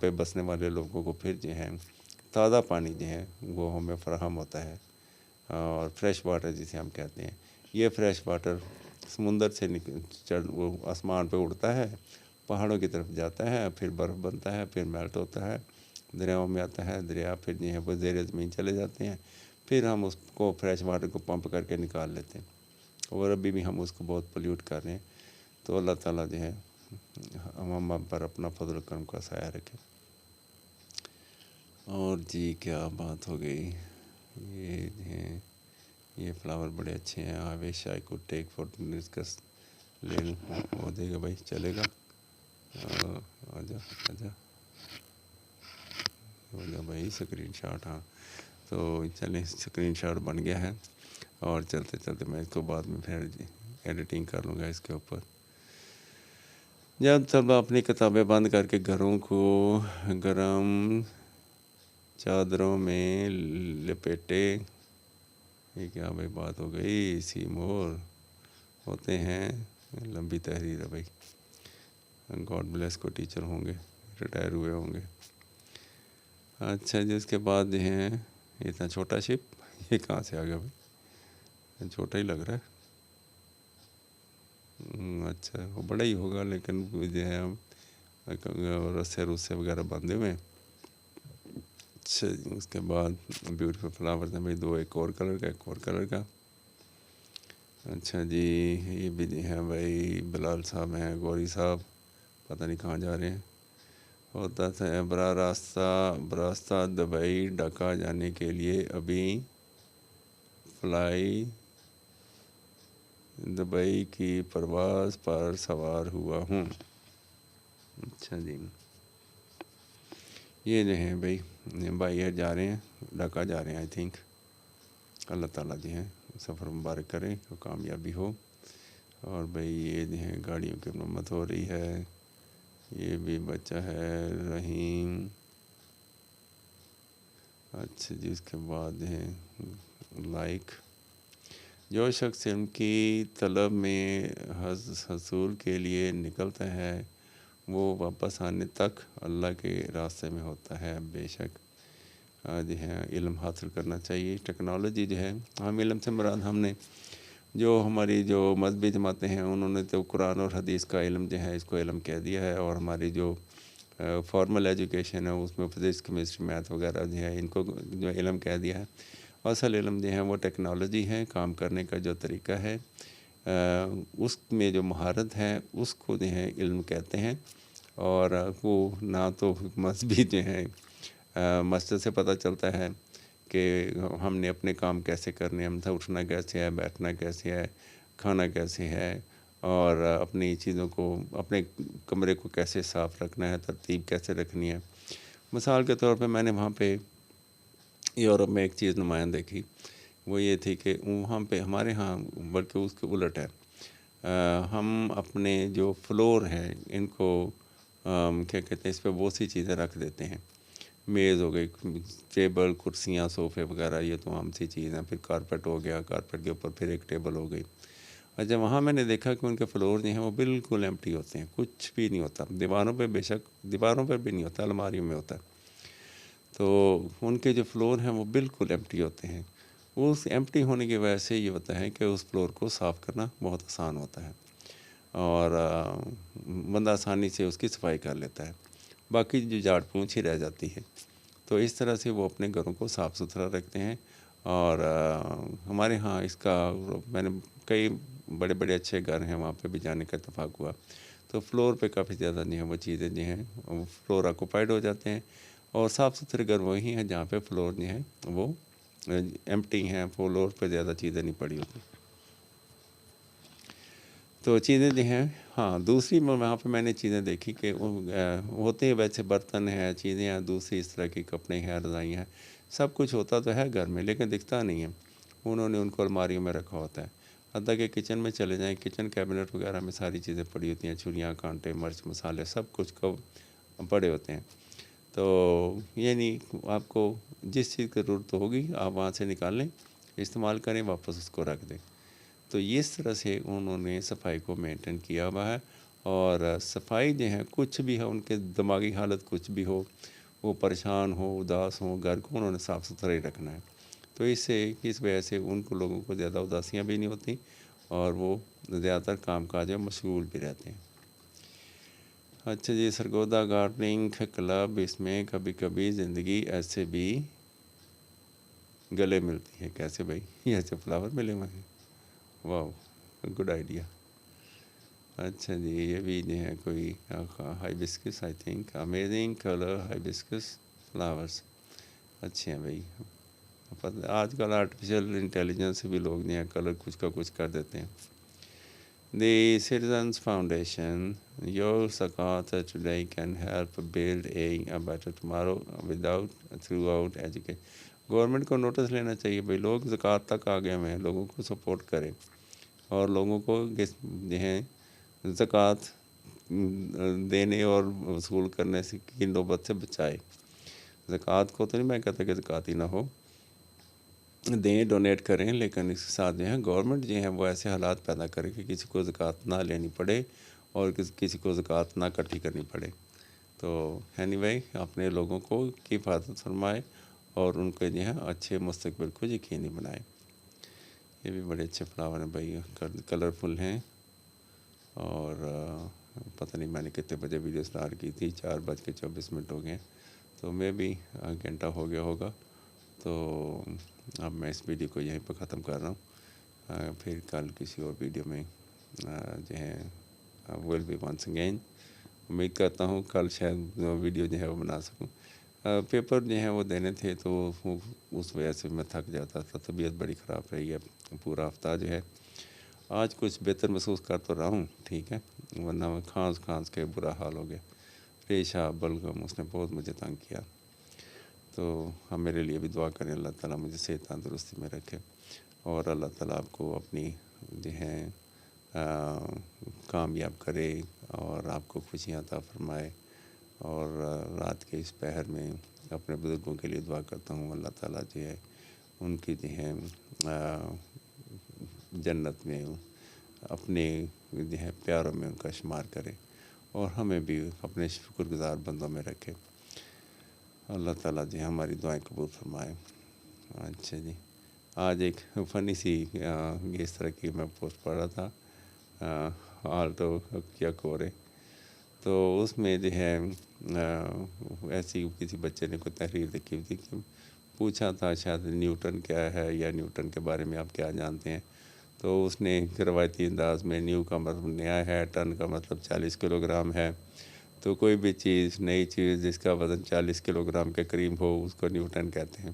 پہ بسنے والے لوگوں کو پھر جو ہے تازہ پانی جو ہے وہ ہمیں فراہم ہوتا ہے، اور فریش واٹر جسے ہم کہتے ہیں۔ یہ فریش واٹر سمندر سے وہ آسمان پہ اڑتا ہے، پہاڑوں کی طرف جاتا ہے، پھر برف بنتا ہے، پھر میلٹ ہوتا ہے، دریاؤں میں آتا ہے، دریا پھر جو ہے وہ زیر زمین چلے جاتے ہیں، پھر ہم اس کو فریش واٹر کو پمپ کر کے نکال لیتے ہیں، اور ابھی بھی ہم اس کو بہت پولیوٹ کر رہے ہیں۔ تو اللہ تعالیٰ جو ہے ہم پر اپنا فضل و کرم کا سایہ رکھے۔ اور جی کیا بات ہو گئی، یہ جو ہے یہ فلاور بڑے اچھے ہیں، I wish I could take photo discuss, لے وہ دے گا بھائی، چلے گا، آجا ہو جا بھائی اسکرین شاٹ۔ ہاں تو چلیں اسکرین شاٹ بن گیا ہے، اور چلتے چلتے میں اس کو بعد میں پھر ایڈیٹنگ کر لوں گا اس کے اوپر۔ جب سب اپنی کتابیں بند کر کے گھروں کو گرم چادروں میں لپیٹے، یہ کیا بھائی بات ہو گئی، سیمور ہوتے ہیں، لمبی تحریر ہے بھائی، گاڈ بلیس کو ٹیچر ہوں گے، ریٹائر ہوئے ہوں گے۔ اچھا جی، اس کے بعد جو ہے اتنا چھوٹا شپ، یہ کہاں سے آ گیا بھائی، چھوٹا ہی لگ رہا ہے، اچھا وہ بڑا ہی ہوگا، لیکن جو ہے رسے وغیرہ باندھے ہوئے ہیں۔ اچھا جی، اس کے بعد بیوٹیفل فلاورز ہیں بھائی، 2 ایک اور کلر کا، ایک اور کلر کا۔ اچھا جی، یہ بھی جو ہے بھائی بلال صاحب ہیں، گوری صاحب پتہ نہیں کہاں جا رہے ہیں۔ ہوتا تھا براستہ دبئی ڈھاکہ جانے کے لیے ابھی فلائی دبئی کی پرواز پر سوار ہوا ہوں۔ اچھا جی، یہ جو ہیں بھائی جا رہے ہیں، ڈھاکہ جا رہے ہیں آئی تھنک۔ اللہ تعالیٰ جو ہے سفر مبارک کریں، کامیابی ہو۔ اور بھائی یہ جو ہے گاڑیوں کی مرمت ہو رہی ہے، یہ بھی بچہ ہے رحیم۔ اچھا جی، اس کے بعد ہے لائک، جو شخص علم کی طلب میں حصول کے لیے نکلتا ہے وہ واپس آنے تک اللہ کے راستے میں ہوتا ہے۔ بے شک جو ہے علم حاصل کرنا چاہیے۔ ٹیکنالوجی جو ہے، ہم علم سے مراد ہم نے جو ہماری جو مذہبی جماعتیں ہیں انہوں نے تو قرآن اور حدیث کا علم جو ہے اس کو علم کہہ دیا ہے، اور ہماری جو فارمل ایجوکیشن ہے اس میں فزکس کیمسٹری میتھ وغیرہ جو ہے ان کو جو علم کہہ دیا ہے۔ اصل علم جو ہے وہ ٹیکنالوجی ہے، کام کرنے کا جو طریقہ ہے اس میں جو مہارت ہے اس کو جو ہے علم کہتے ہیں، اور وہ نہ تو مذہبی جو ہے مسجد سے پتہ چلتا ہے کہ ہم نے اپنے کام کیسے کرنے ہیں، ہم سے اٹھنا کیسے ہے، بیٹھنا کیسے ہے، کھانا کیسے ہے، اور اپنی چیزوں کو، اپنے کمرے کو کیسے صاف رکھنا ہے، ترتیب کیسے رکھنی ہے۔ مثال کے طور پہ میں نے وہاں پہ یورپ میں ایک چیز نمایاں دیکھی، وہ یہ تھی کہ وہاں پہ ہمارے ہاں بلکہ اس کے الٹ ہے، ہم اپنے جو فلور ہیں ان کو کیا کہتے ہیں، اس پہ بہت سی چیزیں رکھ دیتے ہیں، میز ہو گئی، ٹیبل، کرسیاں، صوفے وغیرہ، یہ تو عام سی چیز ہیں، پھر کارپیٹ ہو گیا، کارپیٹ کے اوپر پھر ایک ٹیبل ہو گئی۔ اچھا، وہاں میں نے دیکھا کہ ان کے فلور جو ہیں وہ بالکل ایمٹی ہوتے ہیں، کچھ بھی نہیں ہوتا، دیواروں پہ بے شک دیواروں پہ بھی نہیں ہوتا، الماریوں میں ہوتا ہے، تو ان کے جو فلور ہیں وہ بالکل ایمٹی ہوتے ہیں۔ اس ایمٹی ہونے کی وجہ سے یہ ہوتا ہے کہ اس فلور کو صاف کرنا بہت آسان ہوتا ہے، اور بندہ آسانی سے اس کی صفائی کر لیتا ہے، باقی جو جھاڑ پونچھ ہی رہ جاتی ہے۔ تو اس طرح سے وہ اپنے گھروں کو صاف ستھرا رکھتے ہیں، اور ہمارے ہاں اس کا میں نے کئی بڑے بڑے اچھے گھر ہیں وہاں پہ بھی جانے کا اتفاق ہوا، تو فلور پہ کافی زیادہ جو ہیں وہ چیزیں جو ہیں وہ فلور آکوپائڈ ہو جاتے ہیں، اور صاف ستھرے گھر وہی ہیں جہاں پہ فلور جو ہیں وہ ایمٹی ہیں، فلور پہ زیادہ چیزیں نہیں پڑی ہوتی، تو چیزیں جو ہیں۔ ہاں، دوسری وہاں پہ میں نے چیزیں دیکھی کہ ہوتے ہیں ویسے برتن ہیں، چیزیں ہیں، دوسری اس طرح کی کپڑے ہیں، رضائیاں ہیں، سب کچھ ہوتا تو ہے گھر میں لیکن دکھتا نہیں ہے، انہوں نے ان کو الماریوں میں رکھا ہوتا ہے۔ حتیٰ کہ کچن میں چلے جائیں، کچن کیبنٹ وغیرہ میں ساری چیزیں پڑی ہوتی ہیں، چھریاں، کانٹے، مرچ، مسالے، سب کچھ پڑے ہوتے ہیں، تو یعنی آپ کو جس چیز کی ضرورت ہوگی آپ وہاں سے نکال لیں، استعمال کریں، واپس اس کو رکھ دیں۔ تو اس طرح سے انہوں نے صفائی کو مینٹین کیا ہوا ہے، اور صفائی جو ہے کچھ بھی ہے، ان کے دماغی حالت کچھ بھی ہو، وہ پریشان ہو، اداس ہو، گھر کو انہوں نے صاف ستھرا ہی رکھنا ہے، تو اس وجہ سے ان کو لوگوں کو زیادہ اداسیاں بھی نہیں ہوتی، اور وہ زیادہ تر کام کاج میں مشغول بھی رہتے ہیں۔ اچھا جی، سرگودا گارڈننگ کلب، اس میں کبھی کبھی زندگی ایسے بھی گلے ملتی ہے۔ کیسے بھائی؟ یہ ایسے فلاور ملے ہوئے ہیں؟ Wow, good idea. اچھا جی، یہ بھی جو ہے کوئی hibiscus, I think, amazing colour hibiscus flowers, اچھے ہیں بھائی۔ آج کل آرٹیفیشل انٹیلیجنس سے بھی لوگ جو ہیں کلر کچھ کا کچھ کر دیتے ہیں۔ دی سٹیزنز فاؤنڈیشن، یور زکوٰۃ today can help build a better tomorrow without through out education. Government کو نوٹس لینا چاہیے بھائی، لوگ زکوٰۃ تک آ گئے ہوئے ہیں، لوگوں کو سپورٹ کریں، اور لوگوں کو جو ہیں زکوٰۃ دینے اور وصول کرنے سے کی نوبت سے بچائے۔ زکوٰۃ کو تو نہیں میں کہتا کہ زکوٰۃ ہی نہ ہو، دیں، ڈونیٹ کریں، لیکن اس کے ساتھ جو ہے گورنمنٹ جو ہے وہ ایسے حالات پیدا کرے کہ کسی کو زکوٰۃ نہ لینی پڑے، اور کسی کو زکوٰۃ نہ اکٹھی کرنی پڑے۔ تو اینی وے اپنے لوگوں کو کی حفاظت فرمائے، اور ان کے جو ہے اچھے مستقبل کو یقینی بنائے۔ یہ بھی بڑے اچھے فلاور ہیں بھائی، کلرفل ہیں، اور پتہ نہیں میں نے کتنے بجے ویڈیو سٹارٹ کی تھی، 4:24 ہو گئے، تو میں بھی گھنٹہ ہو گیا ہوگا، تو اب میں اس ویڈیو کو یہیں پہ ختم کر رہا ہوں، پھر کل کسی اور ویڈیو میں جو ہے ول بی ونس اگین، امید کرتا ہوں کل شاید ویڈیو جو ہے وہ بنا سکوں۔ پیپر جو ہیں وہ دینے تھے، تو اس وجہ سے میں تھک جاتا تھا، طبیعت بڑی خراب رہی ہے پورا ہفتہ جو ہے۔ آج کچھ بہتر محسوس کر تو رہا ہوں، ٹھیک ہے، ورنہ میں کھانس کے برا حال ہو گیا، ریشہ، بلغم، اس نے بہت مجھے تنگ کیا، تو ہم میرے لیے بھی دعا کریں، اللہ تعالیٰ مجھے صحت تندرستی میں رکھے، اور اللہ تعالیٰ آپ کو اپنی جو ہے کامیاب کرے، اور آپ کو خوشیاں عطا فرمائے، اور رات کے اس پہر میں اپنے بزرگوں کے لیے دعا کرتا ہوں، اللہ تعالیٰ جو ہے ان کی جو ہے جنت میں اپنے جو ہے پیاروں میں ان کا شمار کرے، اور ہمیں بھی اپنے شکر گزار بندوں میں رکھے۔ اللہ تعالیٰ جو ہے ہماری دعائیں قبول فرمائے۔ اچھا جی، آج ایک فنی سی اس طرح کی میں پوسٹ پڑھ رہا تھا، آلٹو کیا کورے، تو اس میں جو ہے ایسی کسی بچے نے کوئی تحریر لکھی تھی کہ پوچھا تھا شاید نیوٹن کیا ہے، یا نیوٹن کے بارے میں آپ کیا جانتے ہیں، تو اس نے روایتی انداز میں نیو کا مطلب نیا ہے، ٹن کا مطلب 40 کلو گرام ہے، تو کوئی بھی چیز، نئی چیز جس کا وزن 40 کلو گرام کے قریب ہو اس کو نیوٹن کہتے ہیں۔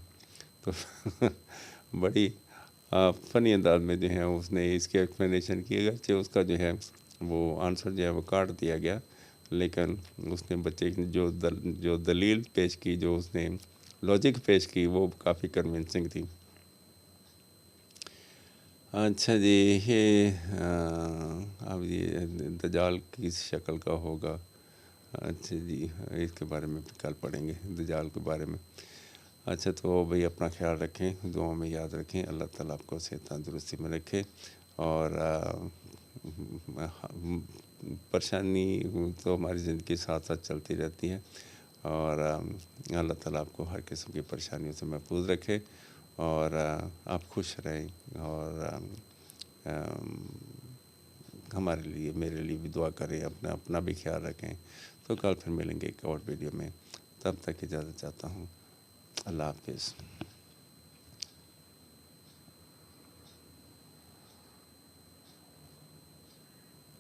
تو بڑی فنی انداز میں جو ہے اس نے اس کی ایکسپلینیشن کی، اگرچہ اس کا جو ہے وہ آنسر جو ہے وہ کاٹ دیا گیا، لیکن اس نے بچے کی جو دلیل پیش کی، جو اس نے لاجک پیش کی، وہ کافی کنونسنگ تھی۔ اچھا جی، یہ اب یہ دجال کس شکل کا ہوگا؟ اچھا جی، اس کے بارے میں کل پڑھیں گے، دجال کے بارے میں۔ اچھا تو بھئی اپنا خیال رکھیں، دعاؤں میں یاد رکھیں، اللہ تعالیٰ آپ کو صحت تندرستی میں رکھے، اور پریشانی تو ہماری زندگی ساتھ ساتھ چلتی رہتی ہے، اور اللہ تعالیٰ آپ کو ہر قسم کی پریشانیوں سے محفوظ رکھے، اور آپ خوش رہیں، اور ہمارے لیے، میرے لیے بھی دعا کریں، اپنا بھی خیال رکھیں۔ تو کل پھر ملیں گے ایک اور ویڈیو میں، تب تک اجازت چاہتا ہوں، اللہ حافظ۔